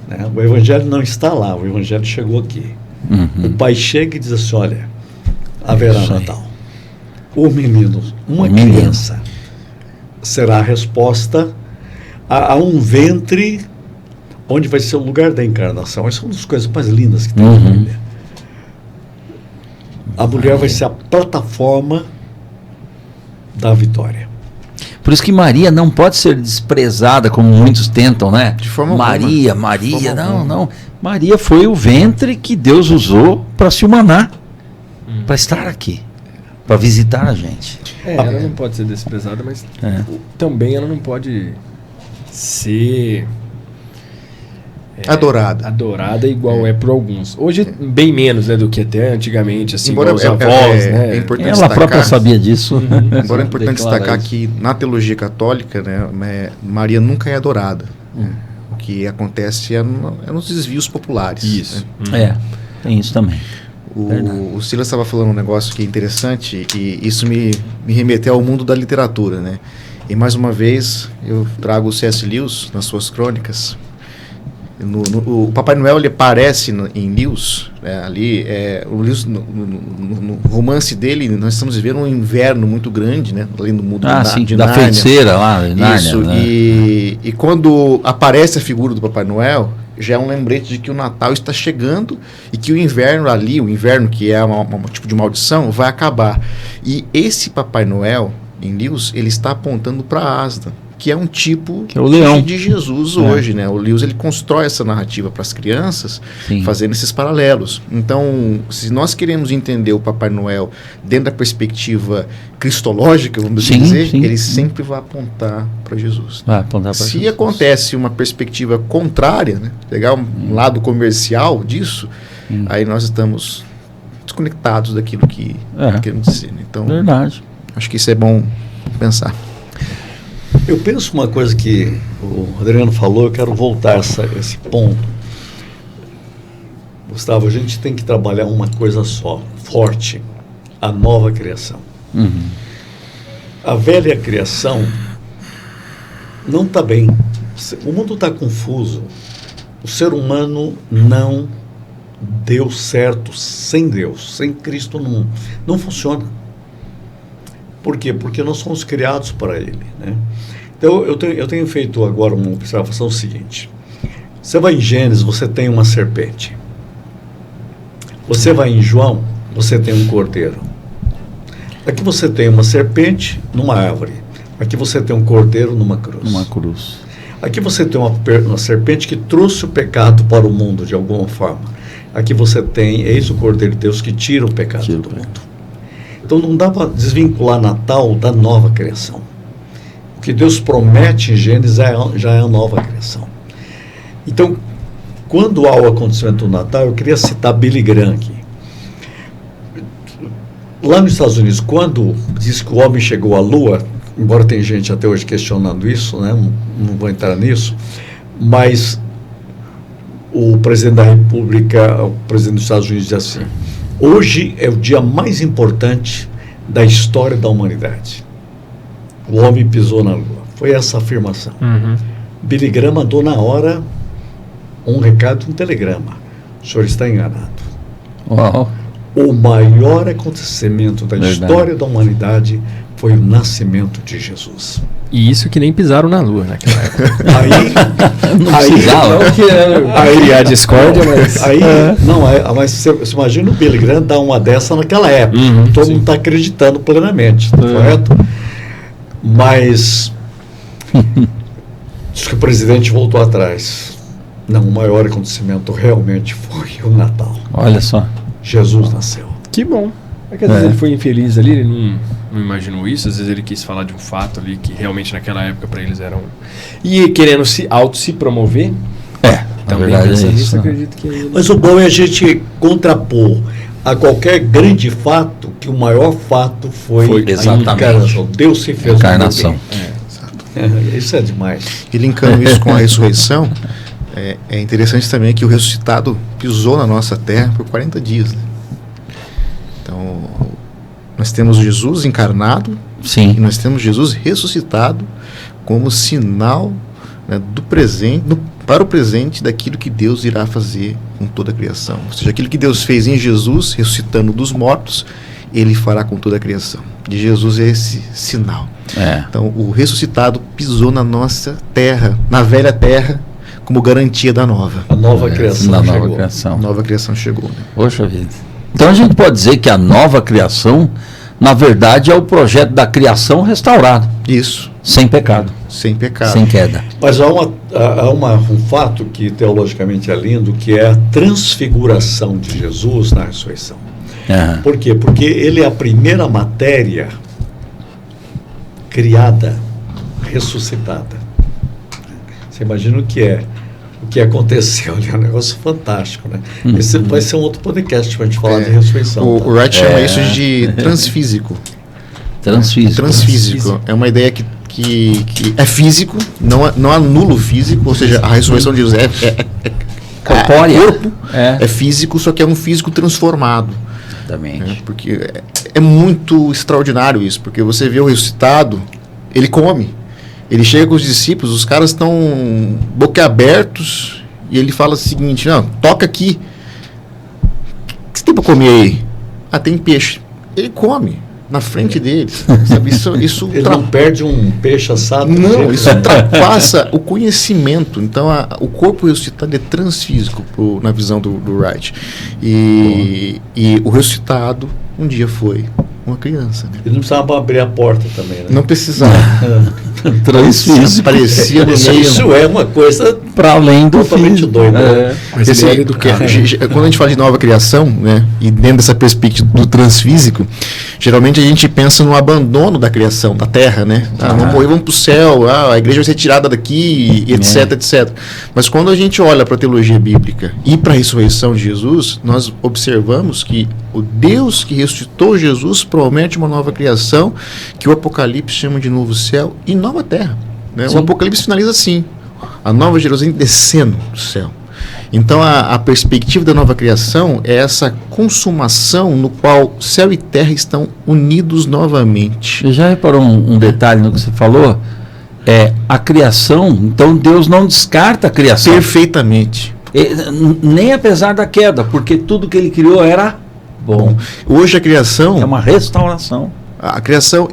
Né? O Evangelho não está lá, o Evangelho chegou aqui. Uhum. O pai chega e diz assim, olha, haverá Isso aí. Natal. O menino, uma O menino. criança, será a resposta a um ventre onde vai ser o lugar da encarnação. Essa é uma das coisas mais lindas que tem na Uhum. Bíblia. A mulher vai ser a plataforma da vitória. Por isso que Maria não pode ser desprezada como muitos tentam, né? De forma Maria, alguma. Maria, De forma não, alguma. não. Maria foi o ventre que Deus usou para se humanar, para estar aqui, para visitar a gente. Ela não pode ser desprezada, mas É. também ela não pode ser Adorada. igual é por alguns. Hoje, bem menos, né, do que até antigamente, assim, Embora igual os avós, né? é importante Ela própria destacar, sabia disso. embora é importante Declara destacar isso. que na teologia católica, né, Maria nunca é adorada. Né? O que acontece é nos desvios populares. Isso. Né? Tem isso também. O Silas estava falando um negócio que é interessante e isso me remeteu ao mundo da literatura, né? E mais uma vez eu trago o C.S. Lewis nas suas crônicas. O Papai Noel ele aparece em Lewis, né? Ali o Lewis, no romance dele nós estamos vivendo um inverno muito grande, né? Ali no mundo Sim, de da Nárnia. feiticeira lá, em Nárnia, Isso, né? e quando aparece a figura do Papai Noel, já é um lembrete de que o Natal está chegando e que o inverno que é um tipo de maldição, vai acabar. E esse Papai Noel, em Lewis, ele está apontando para Aslan, que é um tipo Que é o leão. de Jesus hoje, né? O Lewis ele constrói essa narrativa para as crianças, Sim. fazendo esses paralelos. Então, se nós queremos entender o Papai Noel dentro da perspectiva cristológica, vamos Sim, dizer, sim. ele sempre vai apontar para Jesus. Vai apontar pra Se Jesus. acontece uma perspectiva contrária, né? Pegar um lado comercial disso, aí nós estamos desconectados daquilo que queremos dizer. Né? Então, Verdade. acho que isso é bom pensar. Eu penso uma coisa que o Adriano falou, eu quero voltar a esse ponto. Gustavo, a gente tem que trabalhar uma coisa só, forte, a nova criação. Uhum. A velha criação não está bem. O mundo está confuso. O ser humano não deu certo sem Deus, sem Cristo não funciona. Por quê? Porque nós somos criados para Ele, né? Então, eu tenho feito agora uma observação seguinte. Você vai em Gênesis, você tem uma serpente. Você vai em João, você tem um cordeiro. Aqui você tem uma serpente numa árvore. Aqui você tem um cordeiro numa cruz. Uma cruz. Aqui você tem uma serpente que trouxe o pecado para o mundo de alguma forma. Aqui você tem, eis o Cordeiro de Deus que tira o pecado do mundo. Então não dá para desvincular Natal da nova criação. O que Deus promete em Gênesis já é a nova criação. Então, quando há o acontecimento do Natal, eu queria citar Billy Graham aqui. Lá nos Estados Unidos, quando diz que o homem chegou à Lua, embora tem gente até hoje questionando isso, né? Não vou entrar nisso, mas o presidente da República, o presidente dos Estados Unidos, diz assim: hoje é o dia mais importante da história da humanidade. O homem pisou na Lua. Foi essa a afirmação. Billy Graham mandou na hora um recado, um telegrama: o senhor está enganado. Uau. O maior acontecimento da história da humanidade foi o nascimento de Jesus. E isso que nem pisaram na Lua naquela época. Aí criar discórdia, mas... Mas você imagina o Billy Graham dar uma dessa naquela época. Todo mundo está acreditando plenamente, correto? Mas diz que o presidente voltou atrás. Não, o maior acontecimento realmente foi o Natal. Olha só. Jesus nasceu. Que bom. É que às vezes ele foi infeliz ali, ele não imaginou isso, às vezes ele quis falar de um fato ali que realmente naquela época para eles era um... E querendo se promover, também pensando nisso, acredito que... Mas o bom é a gente contrapor a qualquer grande fato que o maior fato foi a encarnação. Deus se fez encarnação. Isso é demais. E linkando isso com a ressurreição, é interessante também que o ressuscitado pisou na nossa terra por 40 dias. Né? Então, nós temos Jesus encarnado. Sim. E nós temos Jesus ressuscitado como sinal, né, do presente, para o presente daquilo que Deus irá fazer com toda a criação. Ou seja, aquilo que Deus fez em Jesus, ressuscitando dos mortos, Ele fará com toda a criação. De Jesus é esse sinal. Então, o ressuscitado pisou na nossa terra, na velha terra, como garantia da nova. A nova criação chegou. Nova criação. A nova criação chegou. Né? Poxa vida. Então a gente pode dizer que a nova criação, na verdade, é o projeto da criação restaurado. Isso. Sem pecado. Sem pecado. Sem queda. Mas há um fato que teologicamente é lindo, que é a transfiguração de Jesus na ressurreição. Por quê? Porque ele é a primeira matéria criada, ressuscitada. Você imagina o que aconteceu ali, é um negócio fantástico, né? Esse vai ser um outro podcast para a gente falar de ressurreição. O Wright chama isso de transfísico. Transfísico. É uma ideia que é físico, não anula o físico, ou seja, a ressurreição de Jesus corpórea. O corpo é físico, só que é um físico transformado. Exatamente. Porque é muito extraordinário isso, porque você vê o ressuscitado, ele come. Ele chega com os discípulos, os caras estão boquiabertos, e ele fala o seguinte: não, toca aqui. O que você tem para comer aí? Tem peixe. Ele come na frente deles. Sabe? Isso ele não perde um peixe assado. Não, isso ultrapassa o conhecimento. Então, o corpo ressuscitado é transfísico na visão do Wright. E o ressuscitado um dia foi uma criança. Né? Ele não precisava abrir a porta também, né? Não precisava. Transfísico. Parecia isso é uma coisa para além do totalmente doida. Quando a gente fala de nova criação, né, e dentro dessa perspectiva do transfísico, geralmente a gente pensa no abandono da criação, da terra, né? Vamos morrer, vamos para o céu, a igreja vai ser tirada daqui, etc, etc. Mas quando a gente olha para a teologia bíblica e para a ressurreição de Jesus, nós observamos que o Deus que ressuscitou Jesus promete uma nova criação, que o Apocalipse chama de novo céu e nova terra. Né? O Apocalipse finaliza assim: a nova Jerusalém descendo do céu. Então a perspectiva da nova criação é essa consumação no qual céu e terra estão unidos novamente. Você já reparou um detalhe no que você falou? A criação, então Deus não descarta a criação. Perfeitamente. Nem apesar da queda, porque tudo que ele criou era bom. Hoje a criação... é uma restauração. A criação,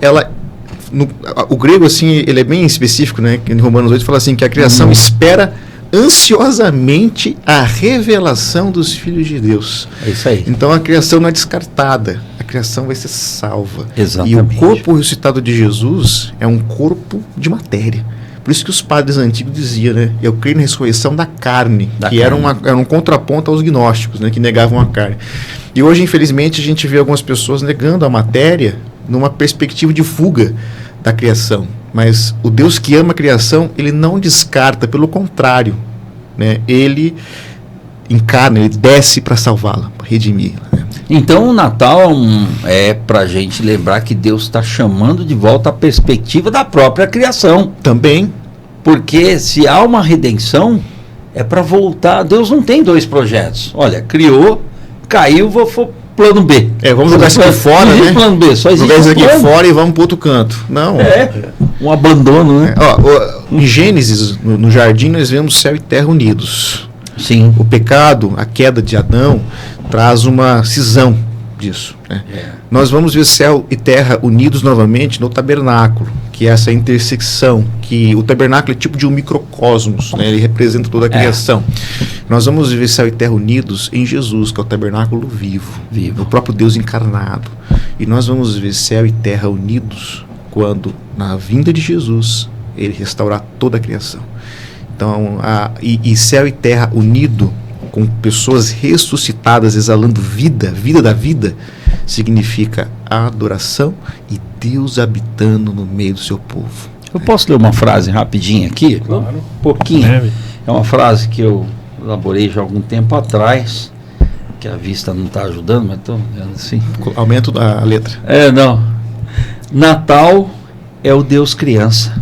o grego, assim, ele é bem específico, né? Em Romanos 8 fala assim, que a criação espera ansiosamente a revelação dos filhos de Deus. É isso aí. Então a criação não é descartada, a criação vai ser salva. Exatamente. E o corpo ressuscitado de Jesus é um corpo de matéria. Por isso que os padres antigos diziam, né? Eu creio na ressurreição da carne, era um contraponto aos gnósticos, né? Que negavam a carne. E hoje, infelizmente, a gente vê algumas pessoas negando a matéria numa perspectiva de fuga da criação. Mas o Deus que ama a criação, ele não descarta, pelo contrário, né? Ele encarna, ele desce para salvá-la, para redimi-la. Né? Então o Natal é para a gente lembrar que Deus está chamando de volta a perspectiva da própria criação. Também. Porque se há uma redenção, é para voltar. Deus não tem dois projetos. Olha, criou, caiu, vou plano B. Vamos jogar isso aqui fora, né? Plano B, só existe jogar isso aqui plano. fora e vamos para outro canto. Não. Um abandono, né? Em Gênesis, no jardim, nós vemos céu e terra unidos. Sim. O pecado, a queda de Adão, traz uma cisão disso, né? Nós vamos ver céu e terra unidos novamente no tabernáculo, que é essa intersecção, que o tabernáculo é tipo de um microcosmos, né? Ele representa toda a criação. Nós vamos ver céu e terra unidos em Jesus, que é o tabernáculo vivo, o próprio Deus encarnado. E nós vamos ver céu e terra unidos quando, na vinda de Jesus, ele restaurar toda a criação. Então, e céu e terra unido com pessoas ressuscitadas, exalando vida da vida, significa a adoração e Deus habitando no meio do seu povo. Eu posso ler uma frase rapidinha aqui? Claro. Um pouquinho. É uma frase que eu elaborei já há algum tempo atrás, que a vista não está ajudando, mas estou vendo assim. Aumento a letra. Não. Natal é o Deus criança,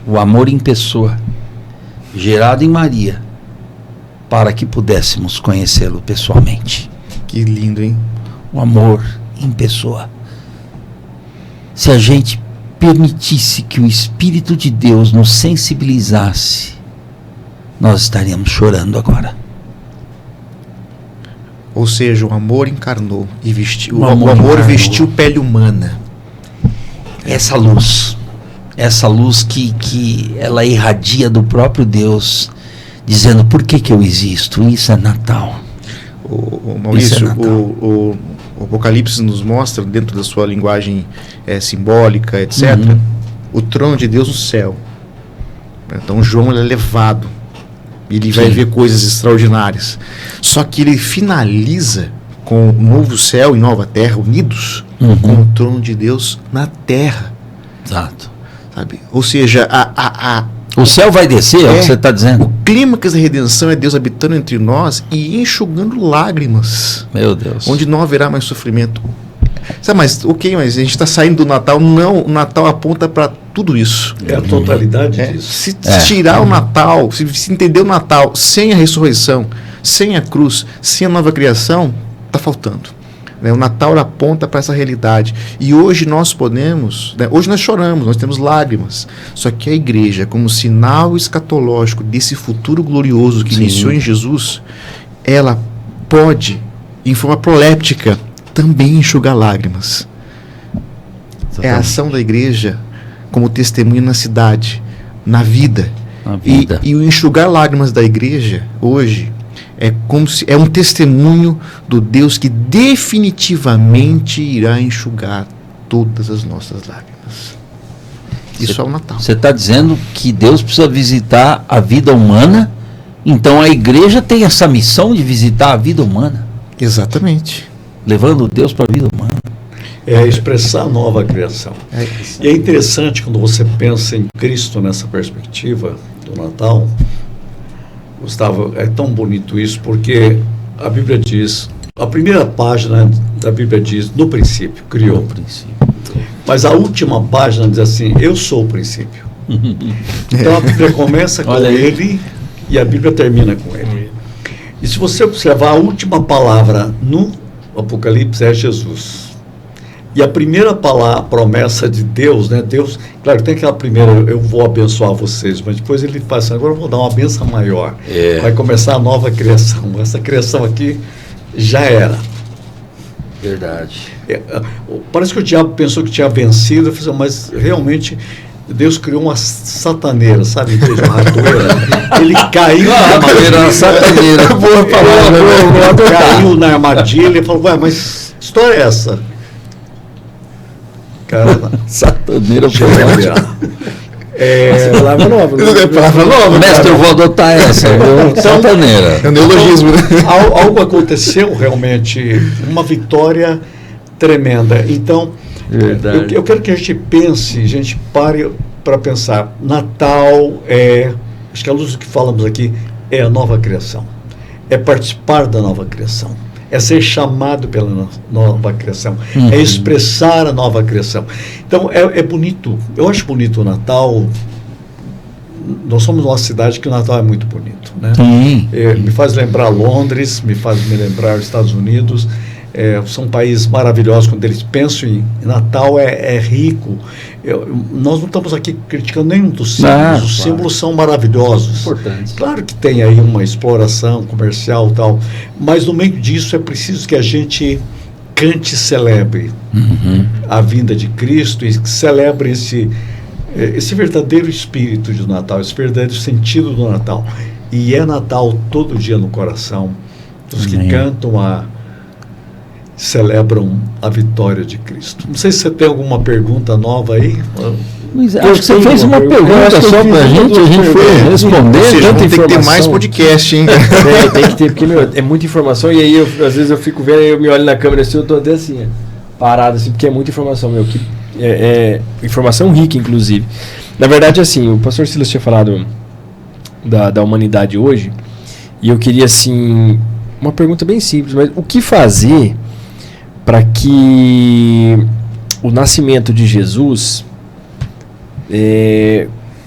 o amor em pessoa, gerado em Maria, para que pudéssemos conhecê-lo pessoalmente. Que lindo, hein? O amor em pessoa. Se a gente permitisse que o Espírito de Deus nos sensibilizasse, nós estaríamos chorando agora. Ou seja, o amor encarnou e vestiu. O amor vestiu pele humana. Essa luz que ela irradia do próprio Deus, dizendo por que eu existo. Isso é Natal. Maurício, o Apocalipse nos mostra, dentro da sua linguagem simbólica, etc., o trono de Deus no céu. Então João é levado, ele vai ver coisas extraordinárias. Só que ele finaliza com o novo céu e nova terra unidos com o trono de Deus na terra. Exato. Sabe? Ou seja, o céu vai descer, é o que você está dizendo. O clímax da redenção é Deus habitando entre nós e enxugando lágrimas. Meu Deus. Onde não haverá mais sofrimento. Sabe, mas a gente está saindo do Natal. Não, o Natal aponta para tudo isso. É a totalidade disso. Se tirar o Natal, se entender o Natal sem a ressurreição, sem a cruz, sem a nova criação, está faltando. O Natal aponta para essa realidade. E hoje nós podemos, hoje nós choramos, nós temos lágrimas. Só que a igreja, como sinal escatológico desse futuro glorioso que iniciou em Jesus, ela pode, em forma proléptica, também enxugar lágrimas. É a ação da igreja como testemunho na cidade, na vida. E o enxugar lágrimas da igreja hoje é um testemunho do Deus que definitivamente irá enxugar todas as nossas lágrimas. Isso é o Natal. Você está dizendo que Deus precisa visitar a vida humana, então a igreja tem essa missão de visitar a vida humana. Exatamente. Levando Deus para a vida humana. É expressar a nova criação. E é interessante quando você pensa em Cristo nessa perspectiva do Natal. Gustavo, é tão bonito isso, porque a Bíblia diz, a primeira página da Bíblia diz, no princípio, criou. No princípio. Mas a última página diz assim, eu sou o princípio. Então a Bíblia começa com ele e a Bíblia termina com ele. E se você observar, a última palavra no Apocalipse é Jesus. E a primeira palavra, a promessa de Deus, né? Deus, claro, tem aquela primeira, eu vou abençoar vocês, mas depois ele faz assim, agora eu vou dar uma bênção maior. Vai começar a nova criação. Essa criação aqui já era. Verdade. Parece que o diabo pensou que tinha vencido, mas realmente Deus criou uma sataneira, sabe? Uma ratoeira. Ele caiu na armadilha. Sataneira. Boa palavra. Caiu na armadilha e falou, ué, mas que história é essa? Cara, sataneira. Palavra nova. Palavra nova. Mestre, eu vou adotar essa. Sataneira. É um neologismo. Algo aconteceu realmente, uma vitória tremenda. Então, eu quero que a gente pare para pensar. Natal acho que a luz do que falamos aqui é a nova criação. É participar da nova criação. É ser chamado pela nova criação. É expressar a nova criação. Então, é bonito. Eu acho bonito o Natal nós somos uma cidade que o Natal é muito bonito, né? Sim. Me faz lembrar Londres, me faz me lembrar os Estados Unidos. São países maravilhosos. Quando eles pensam em Natal, é rico. Nós não estamos aqui criticando nenhum dos símbolos. Os símbolos são maravilhosos. Importante. Claro que tem aí uma exploração comercial e tal, mas no meio disso é preciso que a gente cante e celebre a vinda de Cristo e celebre esse verdadeiro espírito do Natal, esse verdadeiro sentido do Natal. E é Natal todo dia no coração. Os que cantam celebram a vitória de Cristo. Não sei se você tem alguma pergunta nova aí. Acho que você fez uma pergunta só pra gente, a gente foi responder. Tem que ter mais podcast, hein? Tem que ter, porque é muita informação, e aí às vezes eu fico vendo, eu me olho na câmera assim, eu tô até assim, parado assim, porque é muita informação, informação rica, inclusive. Na verdade, assim, o pastor Silas tinha falado da humanidade hoje, e eu queria, assim, uma pergunta bem simples, mas o que fazer para que o nascimento de Jesus,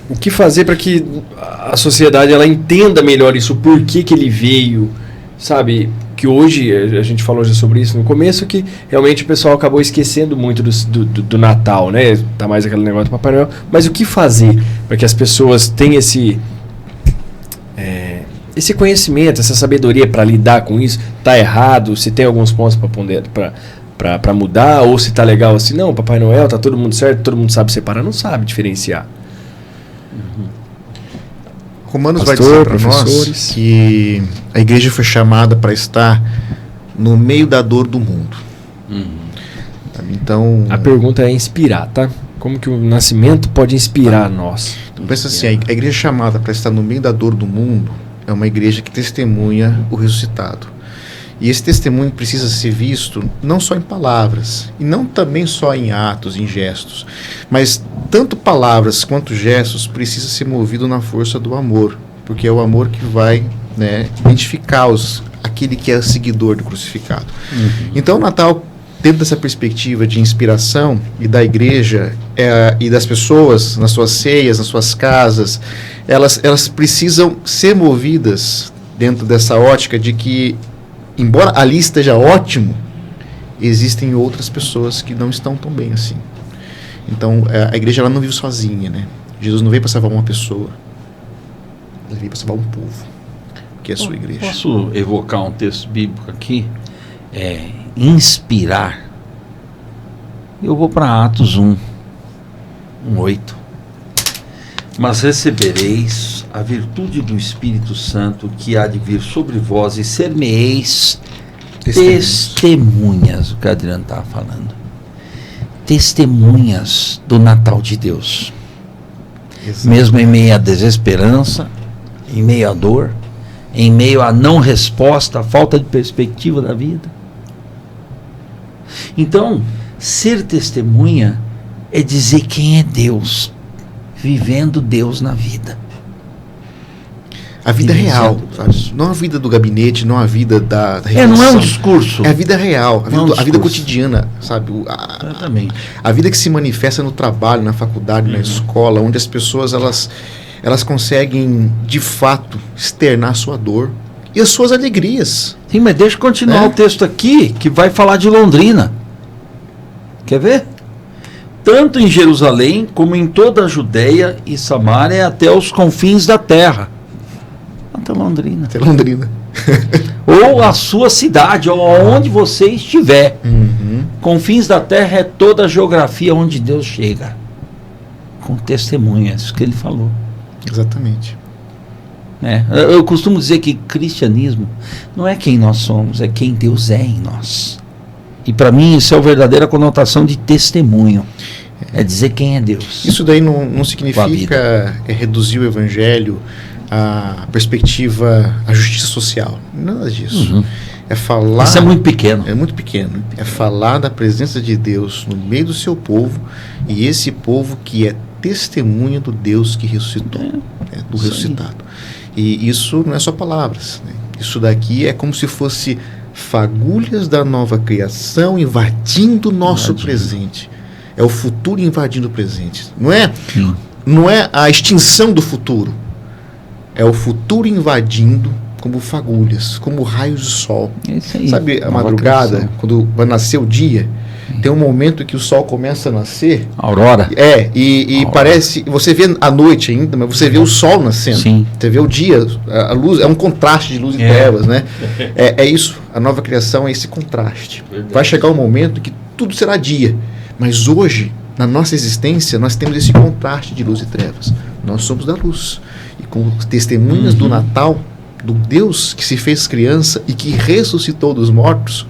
o que fazer para que a sociedade ela entenda melhor isso, por que ele veio, sabe? Que hoje, a gente falou já sobre isso no começo, que realmente o pessoal acabou esquecendo muito do Natal, né? Tá mais aquele negócio do Papai Noel. Mas o que fazer para que as pessoas tenham esse conhecimento, essa sabedoria para lidar com isso? Tá errado? Se tem alguns pontos para mudar? Ou se tá legal assim? Não, Papai Noel, tá todo mundo certo, todo mundo sabe separar, não sabe diferenciar. Romanos vai dizer para nós que a igreja foi chamada para estar no meio da dor do mundo. Então, a pergunta é inspirar, tá? Como que o nascimento pode inspirar nós? Então, pensa assim, a igreja chamada para estar no meio da dor do mundo é uma igreja que testemunha o ressuscitado. E esse testemunho precisa ser visto não só em palavras, e não também só em atos, em gestos, mas tanto palavras quanto gestos precisam ser movidos na força do amor, porque é o amor que vai, né, identificar aquele que é seguidor do crucificado. Então o Natal, dentro dessa perspectiva de inspiração e da igreja e das pessoas nas suas ceias, nas suas casas, elas precisam ser movidas dentro dessa ótica de que, embora ali esteja ótimo, existem outras pessoas que não estão tão bem assim. Então, a igreja ela não vive sozinha, né? Jesus não veio para salvar uma pessoa, ele veio para salvar um povo, que é a sua igreja. Posso evocar um texto bíblico aqui? Inspirar. Eu vou para Atos 1:8. Mas recebereis a virtude do Espírito Santo que há de vir sobre vós e ser-me-eis testemunhas, o que a Adriana estava falando. Testemunhas do Natal de Deus. Exato. Mesmo em meio à desesperança, em meio à dor, em meio à não resposta, à falta de perspectiva da vida. Então, ser testemunha é dizer quem é Deus, vivendo Deus na vida. A vida real, sabe? Não a vida do gabinete, não a vida da reflexão. Não é um discurso. É a vida real, a vida cotidiana, sabe? Exatamente. A vida que se manifesta no trabalho, na faculdade, na escola, onde as pessoas elas conseguem, de fato, externar a sua dor e as suas alegrias. Sim, mas deixa eu continuar o texto aqui, que vai falar de Londrina. Quer ver? Tanto em Jerusalém, como em toda a Judéia e Samária, até os confins da terra. Até Londrina. Até Londrina. Ou a sua cidade, ou aonde você estiver. Confins da terra é toda a geografia onde Deus chega. Com testemunhas, que ele falou. Exatamente. Eu costumo dizer que cristianismo não é quem nós somos, é quem Deus é em nós. E para mim isso é a verdadeira conotação de testemunho. É dizer quem é Deus. Isso daí não significa reduzir o evangelho à perspectiva, à justiça social. Nada disso. É falar... Isso é muito pequeno. É muito pequeno. É falar da presença de Deus no meio do seu povo, e esse povo que é testemunha do Deus que ressuscitou, do ressuscitado. E isso não é só palavras, né? Isso daqui é como se fosse fagulhas da nova criação invadindo o nosso presente. É o futuro invadindo o presente. Não é não é a extinção do futuro, é o futuro invadindo como fagulhas, como raios de sol. É isso aí. Sabe, a Nova madrugada, criação. quando vai nascer o dia, tem um momento que o sol começa a nascer. Aurora. E Aurora. parece, você vê a noite ainda, mas você vê o sol nascendo. Sim. Você vê o dia, a luz, é um contraste de luz e trevas, né? É isso, a nova criação é esse contraste. Verdade. Vai chegar um momento que tudo será dia, mas hoje, na nossa existência, nós temos esse contraste de luz e trevas. Nós somos da luz. E com testemunhas do Natal, do Deus que se fez criança e que ressuscitou dos mortos,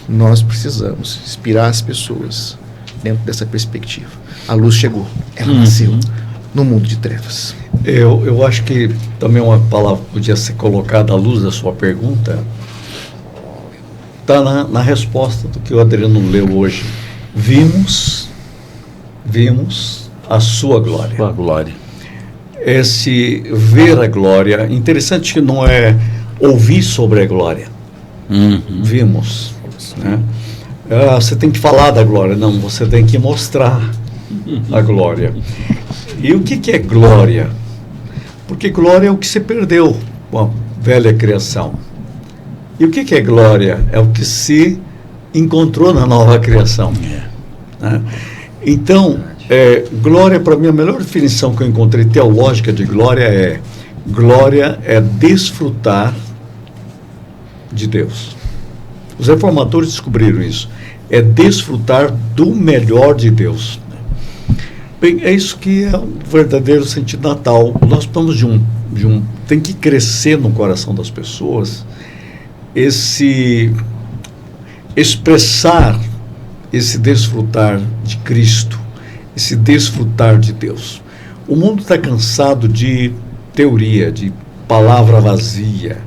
nós precisamos inspirar as pessoas dentro dessa perspectiva. A luz chegou, ela nasceu no mundo de trevas. Eu acho que também uma palavra que podia ser colocada à luz da sua pergunta está na resposta do que o Adriano leu hoje. Vimos a sua glória. Sua glória. Esse ver a glória, interessante que não é ouvir sobre a glória. Vimos. Né? Você tem que falar da glória. Não, você tem que mostrar a glória. E o que é glória? Porque glória é o que se perdeu com a velha criação. E o que é glória? É o que se encontrou na nova criação. Né? Então, glória, para mim, a melhor definição que eu encontrei teológica de glória é desfrutar de Deus. Os reformadores descobriram isso. É desfrutar do melhor de Deus. Bem, é isso que é o verdadeiro sentido do Natal. Nós estamos tem que crescer no coração das pessoas expressar esse desfrutar de Cristo, esse desfrutar de Deus. O mundo está cansado de teoria, de palavra vazia,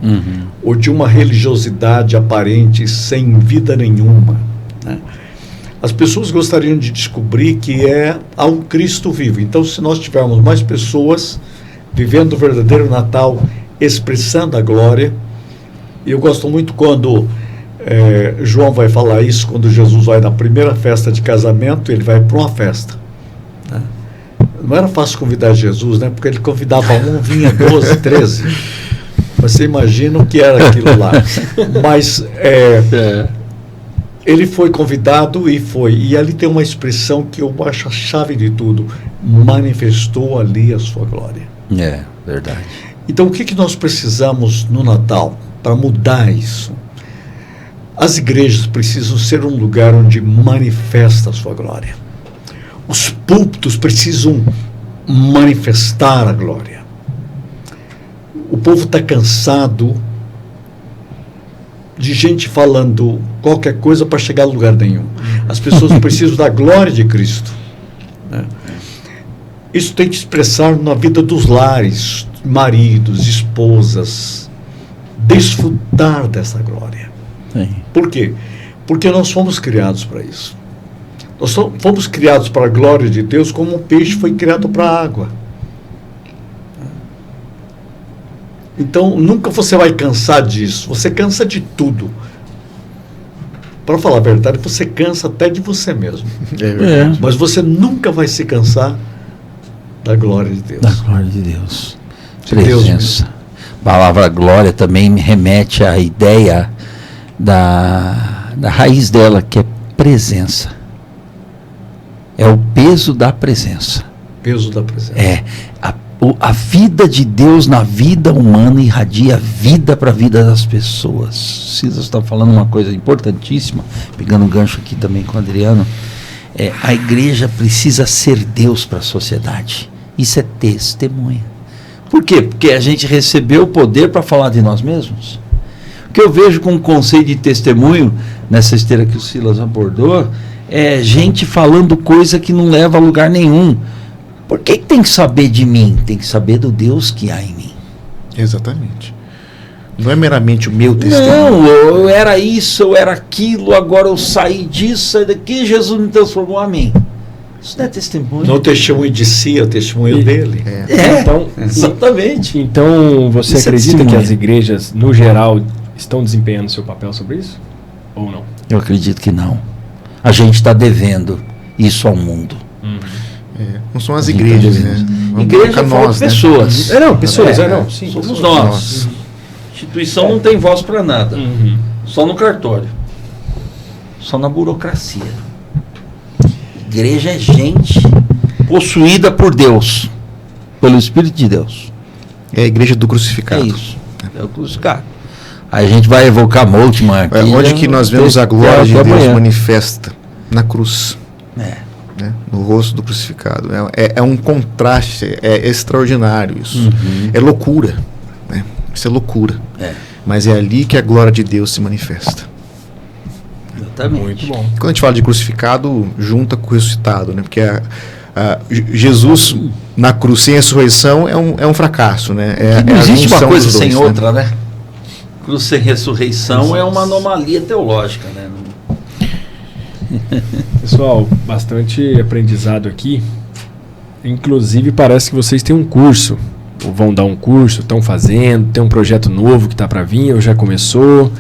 ou de uma religiosidade aparente sem vida nenhuma, né? As pessoas gostariam de descobrir que há um Cristo vivo. Então, se nós tivermos mais pessoas vivendo o verdadeiro Natal, expressando a glória, e eu gosto muito quando João vai falar isso, quando Jesus vai na primeira festa de casamento, ele vai para uma festa, né? Não era fácil convidar Jesus, né? Porque ele convidava vinha 12, 13. Você imagina o que era aquilo lá. Mas ele foi convidado e foi. E ali tem uma expressão que eu acho a chave de tudo. Manifestou ali a sua glória. É, verdade. Então, o que nós precisamos no Natal para mudar isso? As igrejas precisam ser um lugar onde manifesta a sua glória. Os púlpitos precisam manifestar a glória. O povo está cansado de gente falando qualquer coisa para chegar a lugar nenhum. As pessoas precisam da glória de Cristo, né? Isso tem que expressar na vida dos lares, maridos, esposas, desfrutar dessa glória. Sim. Por quê? Porque nós fomos criados para isso. Nós fomos criados para a glória de Deus como um peixe foi criado para a água. Então, nunca você vai cansar disso. Você cansa de tudo. Para falar a verdade, você cansa até de você mesmo. Mas você nunca vai se cansar da glória de Deus. Da glória de Deus. De Deus Presença. A palavra glória também me remete à ideia da raiz dela, que é presença. É o peso da presença. Peso da presença. A vida de Deus na vida humana irradia vida para a vida das pessoas. Cisa está falando uma coisa importantíssima, pegando um gancho aqui também com o Adriano. A igreja precisa ser Deus para a sociedade. Isso é testemunha. Por quê? Porque a gente recebeu o poder para falar de nós mesmos. O que eu vejo com o conceito de testemunho, nessa esteira que o Silas abordou, é gente falando coisa que não leva a lugar nenhum. Por que tem que saber de mim? Tem que saber do Deus que há em mim. Exatamente. Não é meramente o meu testemunho. Não, eu era isso, eu era aquilo, agora eu saí disso, saí daqui, Jesus me transformou a mim. Isso não é testemunho. Não é o testemunho de si, é o testemunho dele. Então, exatamente. Então, você Isso é acredita que testemunha. as igrejas, no geral, estão desempenhando seu papel sobre isso? Ou não? Eu acredito que não. A gente está devendo isso ao mundo. Não são as igrejas, né? Igreja nós, pessoas. Né? Não, pessoas, sim. Somos nós. Instituição não tem voz para nada. Só no cartório. Só na burocracia. Igreja é gente possuída por Deus, pelo Espírito de Deus. É a igreja do crucificado. É isso. É o crucificado. Aí a gente vai evocar Moltmann aqui. Onde que nós vemos a glória de Deus manifesta? Na cruz. Né? No rosto do crucificado. É um contraste, é extraordinário isso. É loucura. Né? Isso é loucura. Mas é ali que a glória de Deus se manifesta. Exatamente. Muito bom. Quando a gente fala de crucificado, junta com o ressuscitado, né? Porque Jesus na cruz sem ressurreição é um fracasso, né? Não existe uma coisa dois, sem outra, né? Cruz sem ressurreição é uma anomalia teológica, né? Pessoal, bastante aprendizado aqui. Inclusive parece que vocês têm um curso, ou vão dar um curso, estão fazendo, tem um projeto novo que está para vir, ou já começou.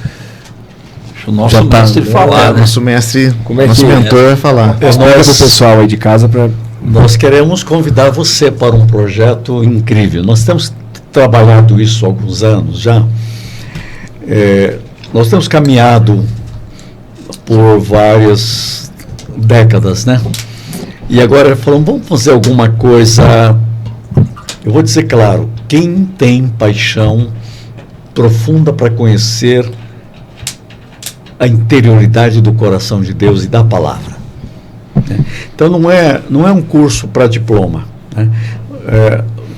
O nosso mestre falar, né? Nosso mestre, como é nosso mentor vai falar. Explica para o pessoal aí de casa para... Nós queremos convidar você para um projeto incrível. Nós temos trabalhado isso há alguns anos já. Nós temos caminhado por várias décadas, né? E agora falamos, vamos fazer alguma coisa. Eu vou dizer claro, quem tem paixão profunda para conhecer a interioridade do coração de Deus e da palavra. Então não é um curso para diploma. Né?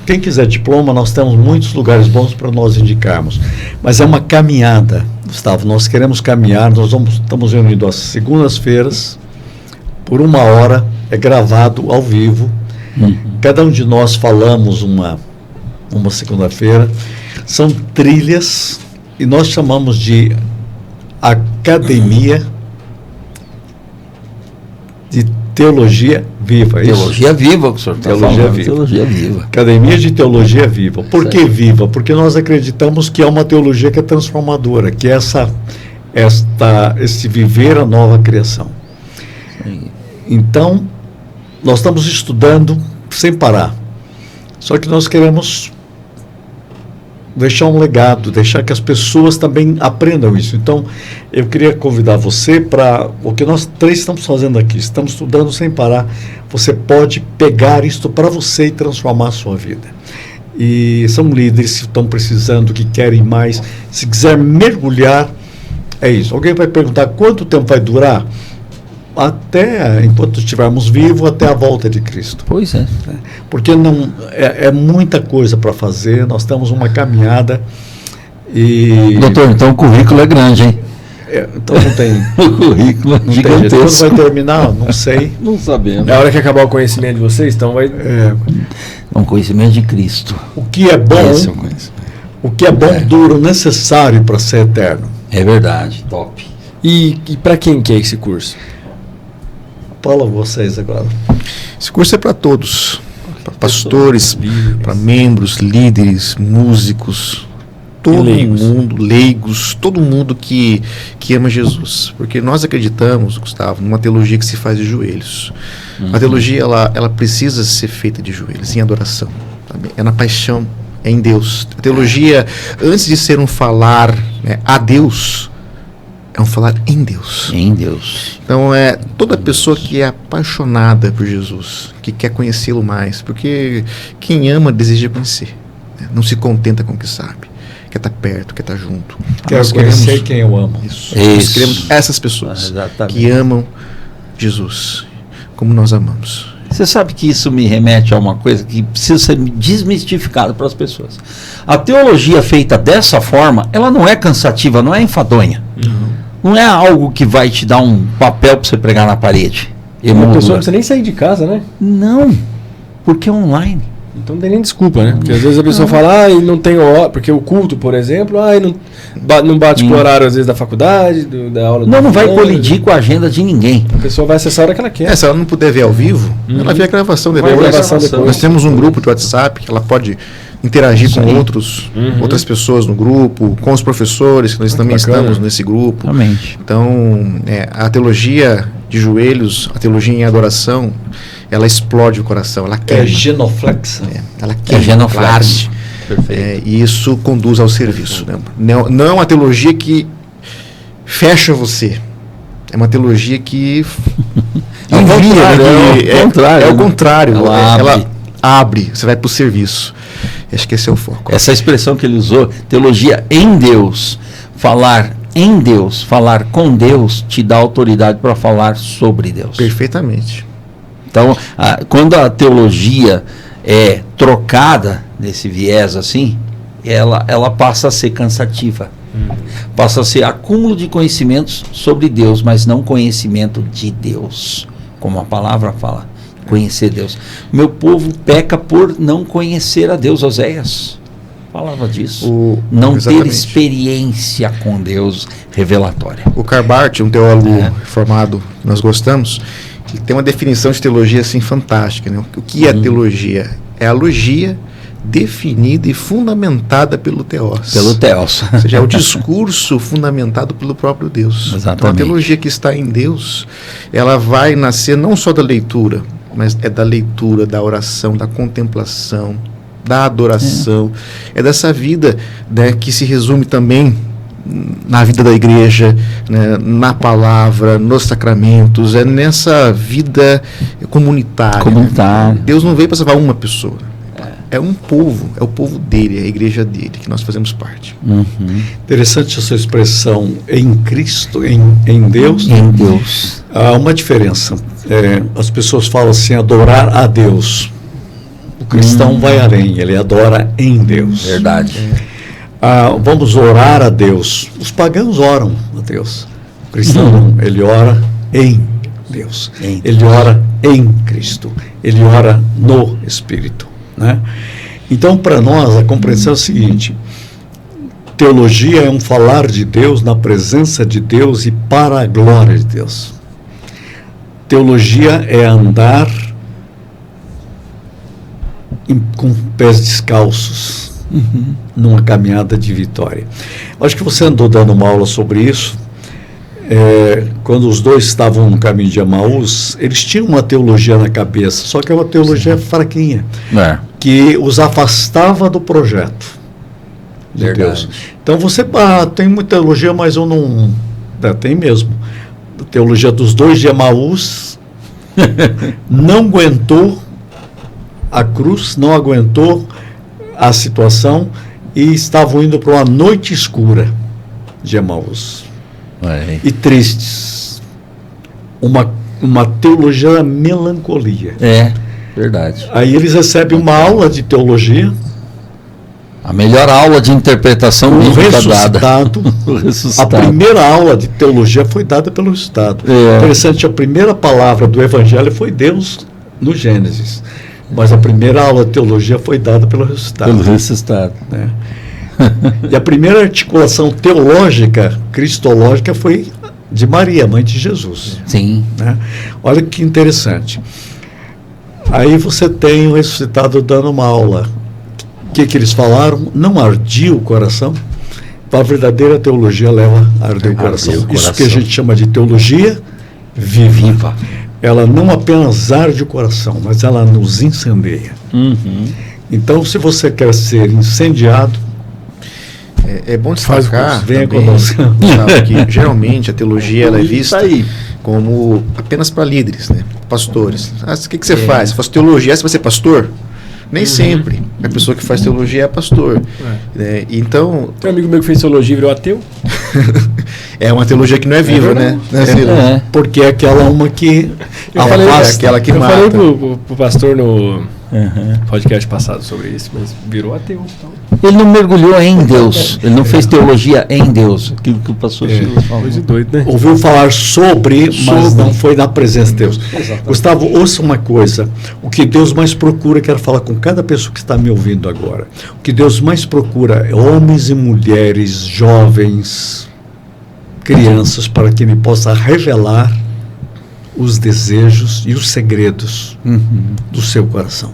Quem quiser diploma, nós temos muitos lugares bons para nós indicarmos. Mas é uma caminhada, Gustavo. Nós queremos caminhar, estamos reunidos às segundas-feiras, por 1 hora, é gravado ao vivo. Cada um de nós falamos uma segunda-feira. São trilhas, e nós chamamos de Academia de Teologia Viva. Teologia Viva, que o senhor está falando. Teologia Viva. Academia de Teologia Viva. Por que viva? Porque nós acreditamos que é uma teologia que é transformadora, que é esse viver a nova criação. Sim. Então, nós estamos estudando sem parar. Só que nós queremos deixar um legado, deixar que as pessoas também aprendam isso. Então, eu queria convidar você para o que nós 3 estamos fazendo aqui. Estamos estudando sem parar. Você pode pegar isto para você e transformar a sua vida. E são líderes que estão precisando, que querem mais. Se quiser mergulhar, é isso. Alguém vai perguntar quanto tempo vai durar? Até, enquanto estivermos vivos, até a volta de Cristo. Pois é. Porque não é muita coisa para fazer, nós temos uma caminhada e... Doutor, então o currículo é grande, hein? Então não tem... o currículo é gigantesco. Quando vai terminar? Não sei. Não sabemos. Na hora que acabar o conhecimento de vocês, então vai... É um conhecimento de Cristo. O que é bom, dura o necessário para ser eterno. É verdade, top. E para quem que é esse curso? Fala vocês agora. Esse curso é para todos. Para pastores, para membros, líderes, músicos, todo mundo, leigos, todo mundo que ama Jesus. Porque nós acreditamos, Gustavo, numa teologia que se faz de joelhos. A teologia, ela precisa ser feita de joelhos, em adoração. Sabe? É na paixão, é em Deus. A teologia, antes de ser um falar a Deus, é um falar em Deus. Em Deus. Então, toda pessoa que é apaixonada por Jesus, que quer conhecê-lo mais, porque quem ama deseja conhecer, né? Não se contenta com o que sabe, quer estar perto, quer estar junto. Quer conhecer quem eu amo. Isso. Nós queremos essas pessoas que amam Jesus, como nós amamos. Você sabe que isso me remete a uma coisa que precisa ser desmistificada para as pessoas. A teologia feita dessa forma, ela não é cansativa, não é enfadonha. Não é algo que vai te dar um papel para você pregar na parede. A pessoa não precisa nem sair de casa, né? Não, porque é online. Então não tem nem desculpa, né? Porque às vezes a pessoa fala, não tem hora, porque o culto, por exemplo, não bate com o horário, às vezes, da faculdade, da aula. Não vai colidir com a agenda de ninguém. A pessoa vai acessar a hora que ela quer. Se ela não puder ver ao vivo, ela vê a gravação depois. Nós temos um grupo de WhatsApp que ela pode interagir com outras pessoas no grupo, com os professores, que nós também estamos nesse grupo. Realmente. Então, a teologia de joelhos, a teologia em adoração, ela explode o coração, ela queima. É genoflexa. Ela queima. É genoflexa. Perfeito. E isso conduz ao serviço. Né? Não é uma teologia que fecha você. É uma teologia que É o contrário. Ela abre, você vai para o serviço. Acho que esse é o foco. Essa expressão que ele usou, teologia em Deus, falar em Deus, falar com Deus, te dá autoridade para falar sobre Deus. Perfeitamente. Então, quando a teologia é trocada nesse viés assim, ela passa a ser cansativa. Passa a ser acúmulo de conhecimentos sobre Deus, mas não conhecimento de Deus, como a palavra fala, conhecer Deus. Meu povo peca por não conhecer a Deus. Oséias falava disso. Não ter experiência com Deus revelatória. O Karl Barth, um teólogo reformado que nós gostamos, ele tem uma definição de teologia assim fantástica. Né? O que é teologia? É a logia definida e fundamentada pelo Theos. Pelo Theos. Ou seja, é o discurso fundamentado pelo próprio Deus. Exatamente. Então a teologia que está em Deus, ela vai nascer não só da leitura, mas é da leitura, da oração, da contemplação, da adoração. É dessa vida, né, que se resume também na vida da igreja, né, na palavra, nos sacramentos, é nessa vida comunitária. Né? Deus não veio para salvar uma pessoa. É um povo, é o povo dele, é a igreja dele, que nós fazemos parte. Interessante essa expressão em Cristo, em Deus. Em Deus. Há uma diferença. As pessoas falam assim, adorar a Deus. O cristão vai além, ele adora em Deus. Verdade. Vamos orar a Deus. Os pagãos oram a Deus. O cristão não, ele ora em Deus. Ele ora em Cristo. Ele ora no Espírito. Né? Então, para nós, a compreensão é o seguinte: teologia é um falar de Deus na presença de Deus e para a glória de Deus. Teologia é andar com pés descalços numa caminhada de vitória. Acho que você andou dando uma aula sobre isso. Quando os dois estavam no caminho de Emaús, eles tinham uma teologia na cabeça, só que é uma teologia fraquinha, que os afastava do projeto de Deus. Então você tem muita teologia, mas eu não... tem mesmo. A teologia dos dois de Emaús não aguentou a cruz, não aguentou a situação e estavam indo para uma noite escura de Emaús. E tristes. Uma teologia da melancolia. Verdade. Aí eles recebem uma aula de teologia. A melhor aula de interpretação bíblica dada. A primeira aula de teologia foi dada pelo ressuscitado. Interessante, a primeira palavra do Evangelho foi Deus no Gênesis. Mas a primeira aula de teologia foi dada pelo ressuscitado. E a primeira articulação teológica, cristológica, foi de Maria, mãe de Jesus. Sim. Olha que interessante. Aí você tem o ressuscitado dando uma aula. O que eles falaram? Não ardia o coração? A verdadeira teologia leva a arder o coração. Isso que a gente chama de teologia viva. Ela não apenas arde o coração, mas ela nos incendeia. Então, se você quer ser incendiado, é bom destacar venha conosco. Que geralmente a teologia ela é vista como apenas para líderes, né? Pastores. O que você faz? Você faz teologia, você vai ser pastor? Nem sempre. A pessoa que faz teologia é pastor. Então, tem um amigo meu que fez teologia e virou ateu. É uma teologia que não é viva, né? Porque é aquela uma que aquela que mata. Eu falei pro pastor no podcast passado sobre isso, mas virou ateu. Então. Ele não mergulhou em Deus. Ele não fez teologia em Deus. Aquilo que o pastor Silas falou. Coisa doido, né? Ouviu falar sobre, mas não foi na presença de Deus. Gustavo, ouça uma coisa. O que Deus mais procura, quero falar com cada pessoa que está me ouvindo agora. O que Deus mais procura é homens e mulheres, jovens, crianças, para que Ele possa revelar os desejos e os segredos do seu coração.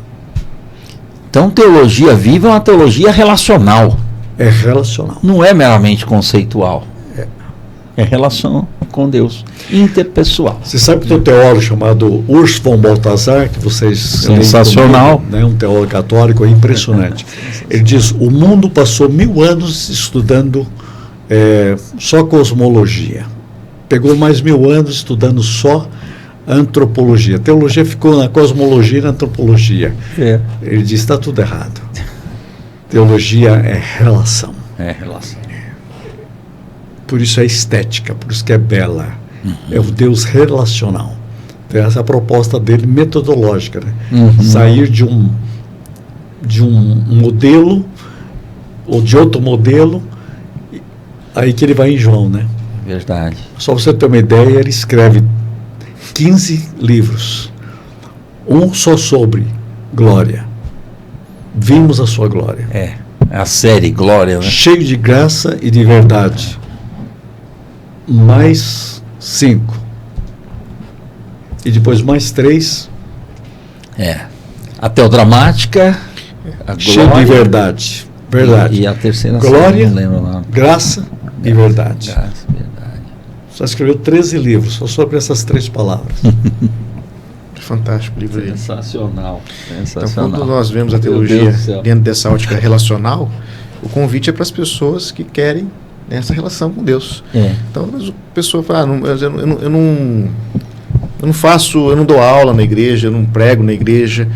Então, teologia viva é uma teologia relacional. É relacional. Não é meramente conceitual. É relação com Deus, interpessoal. Você sabe que tem um teólogo chamado Urs von Balthasar, que vocês... Sensacional. Comigo, né? Um teólogo católico, é impressionante. Ele diz, o mundo passou 1000 anos estudando só cosmologia. Pegou mais 1000 anos estudando só antropologia. A teologia ficou na cosmologia e na antropologia. Ele diz, está tudo errado. Teologia é relação. É relação. Por isso é estética, por isso que é bela. É o Deus relacional. Então, essa é a proposta dele metodológica, né? Sair de um modelo ou de outro modelo, aí que ele vai em João, né? Verdade. Só para você ter uma ideia, ele escreve 15 livros, um só sobre glória. Vimos a sua glória. É a série Glória, né? Cheio de graça e de verdade. Mais 5. E depois mais 3. A teodramática, a Cheio Glória, de verdade. Verdade. E a terceira Glória, série, não lembro lá. Graça e verdade. Graça, verdade. Só escreveu 13 livros, só sobre essas 3 palavras. Fantástico o livro aí. Sensacional. Então, quando nós vemos a teologia dentro dessa ótica relacional, o convite é para as pessoas que querem essa relação com Deus. Então, a pessoa fala, eu não dou aula na igreja, eu não prego na igreja,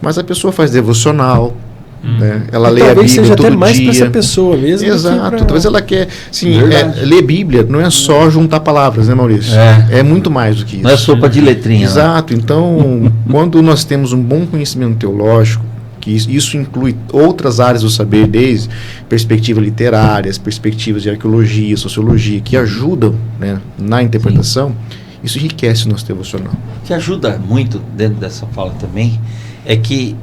mas a pessoa faz devocional, né? Ela lê a Bíblia seja todo até mais dia. para essa pessoa mesmo. Exato. Talvez ela quer, sim, ler Bíblia não é só juntar palavras, né, Maurício? É muito mais do que isso. Não é sopa de letrinha. Exato. Né? Então, quando nós temos um bom conhecimento teológico, que isso inclui outras áreas do saber, desde perspectivas literárias, perspectivas de arqueologia, sociologia, que ajudam, né, na interpretação, isso enriquece o nosso devocional. O que ajuda muito dentro dessa fala também é que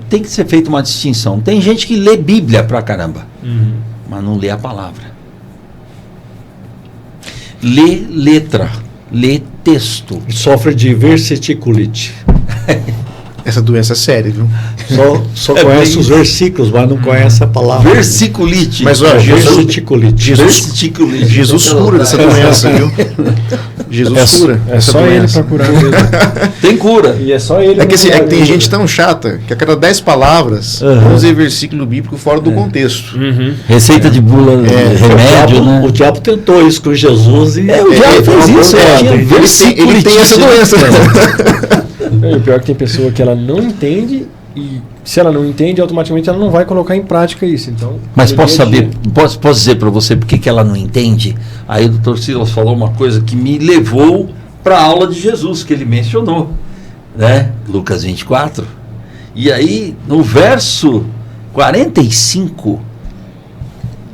tem que ser feita uma distinção. Tem gente que lê Bíblia pra caramba, mas não lê a palavra. Lê letra, lê texto. Sofre de versiculite. Essa doença é séria, viu? Só conhece os versículos, mas não conhece a palavra. Versiculite. Mas ó, Jesus cura dessa doença, viu? Jesus cura. É só ele para curar mesmo. Tem cura. E é só ele. É que tem gente tão chata que a cada 10 palavras usa versículo bíblico fora do contexto. Receita de bula, remédio, né? O diabo tentou isso com Jesus e... o diabo fez isso. Ele tem essa doença. E o pior é que tem pessoa que ela não entende, e se ela não entende, automaticamente ela não vai colocar em prática isso. Então, mas posso dizer para você por que ela não entende? Aí o Dr. Silas falou uma coisa que me levou para a aula de Jesus, que ele mencionou, né? Lucas 24. E aí, no verso 45,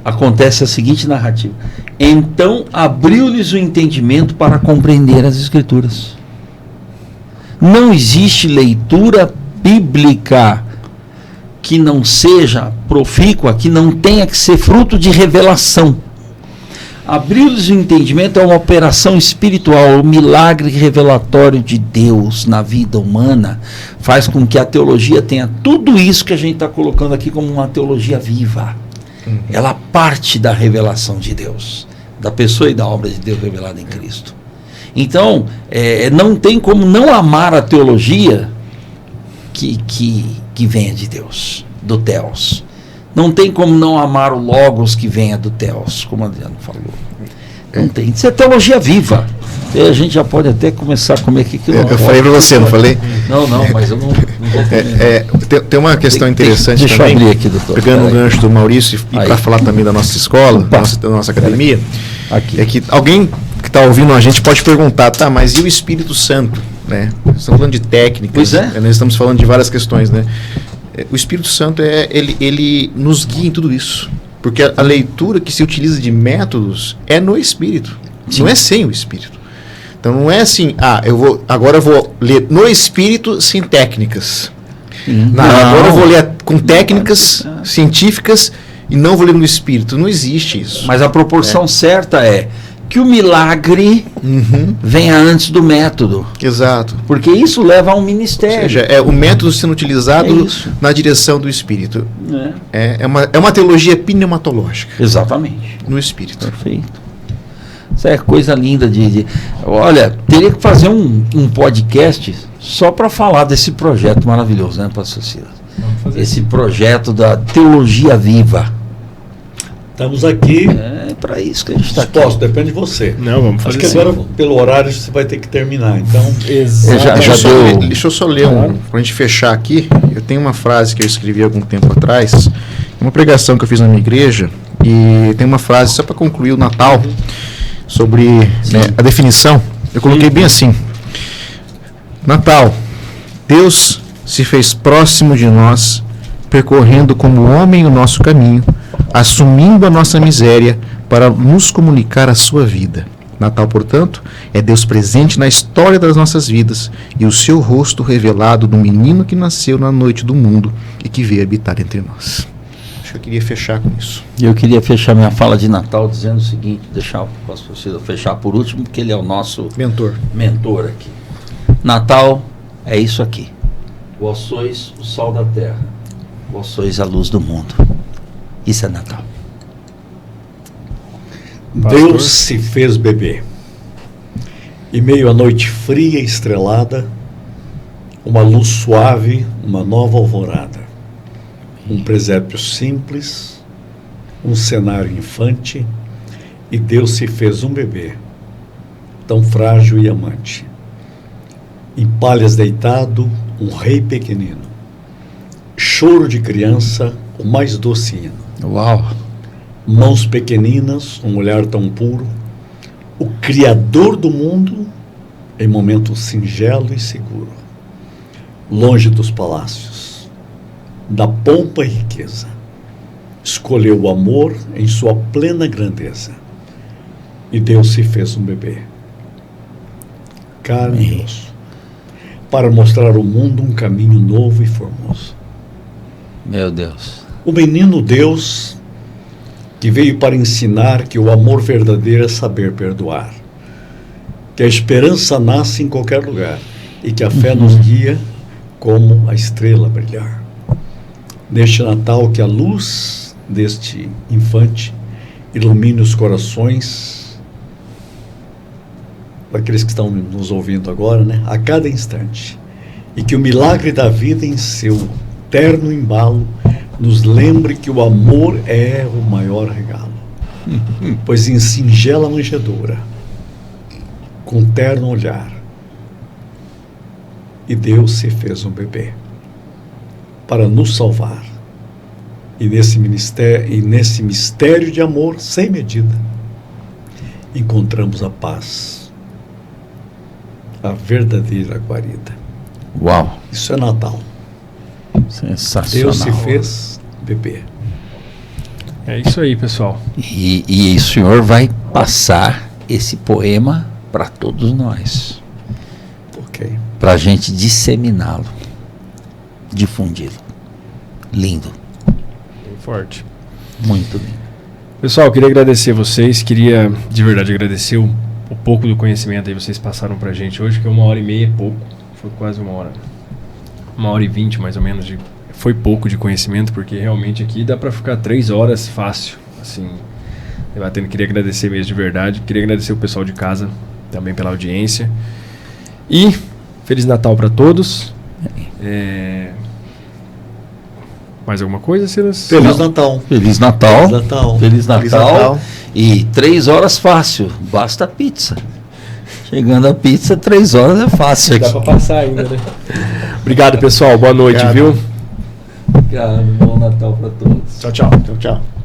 acontece a seguinte narrativa: então abriu-lhes o entendimento para compreender as Escrituras. Não existe leitura bíblica que não seja profícua, que não tenha que ser fruto de revelação. Abrir-lhes o entendimento é uma operação espiritual, um milagre revelatório de Deus na vida humana, faz com que a teologia tenha tudo isso que a gente está colocando aqui como uma teologia viva. Ela parte da revelação de Deus, da pessoa e da obra de Deus revelada em Cristo. Então, não tem como não amar a teologia que venha de Deus, do Theos. Não tem como não amar o Logos que venha do Theos, como o Adriano falou. Não tem. Isso é teologia viva. E a gente já pode até começar a comer aqui. Eu falei para você, não falei? Não, mas eu não vou comer. Tem uma questão interessante deixa também, eu abrir aqui, doutor. Pegando o gancho do Maurício e para falar também da nossa escola, da nossa academia, aqui. É que alguém que está ouvindo a gente pode perguntar, tá, mas e o Espírito Santo? Né? Nós estamos falando de técnicas, nós estamos falando de várias questões, né? O Espírito Santo, ele nos guia em tudo isso. Porque a leitura que se utiliza de métodos é no Espírito, não é sem o Espírito. Então não é assim, agora eu vou ler no Espírito sem técnicas. Agora eu vou ler com técnicas científicas e não vou ler no Espírito. Não existe isso. Mas a proporção certa é que o milagre venha antes do método. Exato. Porque isso leva a um ministério. Ou seja, é o método sendo utilizado na direção do Espírito. É uma teologia pneumatológica. Exatamente. No Espírito. Perfeito. Isso é coisa linda olha, teria que fazer um podcast só para falar desse projeto maravilhoso, né, pastor Silas? Esse projeto da Teologia Viva. Estamos aqui. É para isso que a gente está aqui. Depende de você. Não, vamos fazer. Acho que agora, pelo horário, você vai ter que terminar. Então, deixa eu só ler para a gente fechar aqui. Eu tenho uma frase que eu escrevi há algum tempo atrás, uma pregação que eu fiz na minha igreja, e tem uma frase só para concluir o Natal sobre a definição. Eu coloquei bem assim: Natal, Deus se fez próximo de nós, percorrendo como homem o nosso caminho, assumindo a nossa miséria para nos comunicar a sua vida. Natal, portanto, é Deus presente na história das nossas vidas e o seu rosto revelado no menino que nasceu na noite do mundo e que veio habitar entre nós. Acho que eu queria fechar com isso. Eu queria fechar minha fala de Natal dizendo o seguinte, deixar o pastor Silas fechar por último, porque ele é o nosso mentor aqui. Natal é isso aqui. Vós sois o sal da terra, vós sois a luz do mundo. Isso é Natal. Deus se fez bebê. Em meio à noite fria e estrelada, uma luz suave, uma nova alvorada. Um presépio simples, um cenário infante, e Deus se fez um bebê, tão frágil e amante. Em palhas deitado, um rei pequenino. Choro de criança, o mais doce hino. Uau! Mãos pequeninas, um olhar tão puro, o Criador do mundo em momento singelo e seguro, longe dos palácios, da pompa e riqueza, escolheu o amor em sua plena grandeza, e Deus se fez um bebê, carne e osso, para mostrar ao mundo um caminho novo e formoso. Meu Deus! O menino Deus que veio para ensinar que o amor verdadeiro é saber perdoar, que a esperança nasce em qualquer lugar e que a fé nos guia como a estrela a brilhar. Neste Natal, que a luz deste infante ilumine os corações daqueles que estão nos ouvindo agora, né, a cada instante, e que o milagre da vida em seu terno embalo nos lembre que o amor é o maior regalo, pois em singela manjedoura, com terno olhar, e Deus se fez um bebê para nos salvar, e nesse mistério de amor sem medida encontramos a paz, a verdadeira guarida. Uau! Isso é Natal. Sensacional. Deus se fez bebê. É isso aí, pessoal. E o senhor vai passar esse poema para todos nós. Ok. Para a gente disseminá-lo, difundi-lo. Lindo. Bem forte. Muito lindo. Pessoal, eu queria agradecer vocês. Queria, de verdade, agradecer o pouco do conhecimento aí que vocês passaram pra gente hoje, que 1h30 é pouco. Foi quase 1 hora. 1h20 mais ou menos, foi pouco de conhecimento, porque realmente aqui dá para ficar 3 horas fácil, assim, debatendo. Queria agradecer mesmo de verdade, queria agradecer o pessoal de casa também pela audiência, e Feliz Natal para todos. Mais alguma coisa, Silas? Feliz Natal. Feliz Natal. Feliz Natal. Feliz Natal. Feliz Natal. E 3 horas fácil, basta a pizza. Chegando a pizza, 3 horas é fácil. Dá para passar ainda, né? Obrigado, pessoal. Boa noite, Obrigado. viu? Obrigado, bom Natal para todos. Tchau, tchau. Tchau, tchau.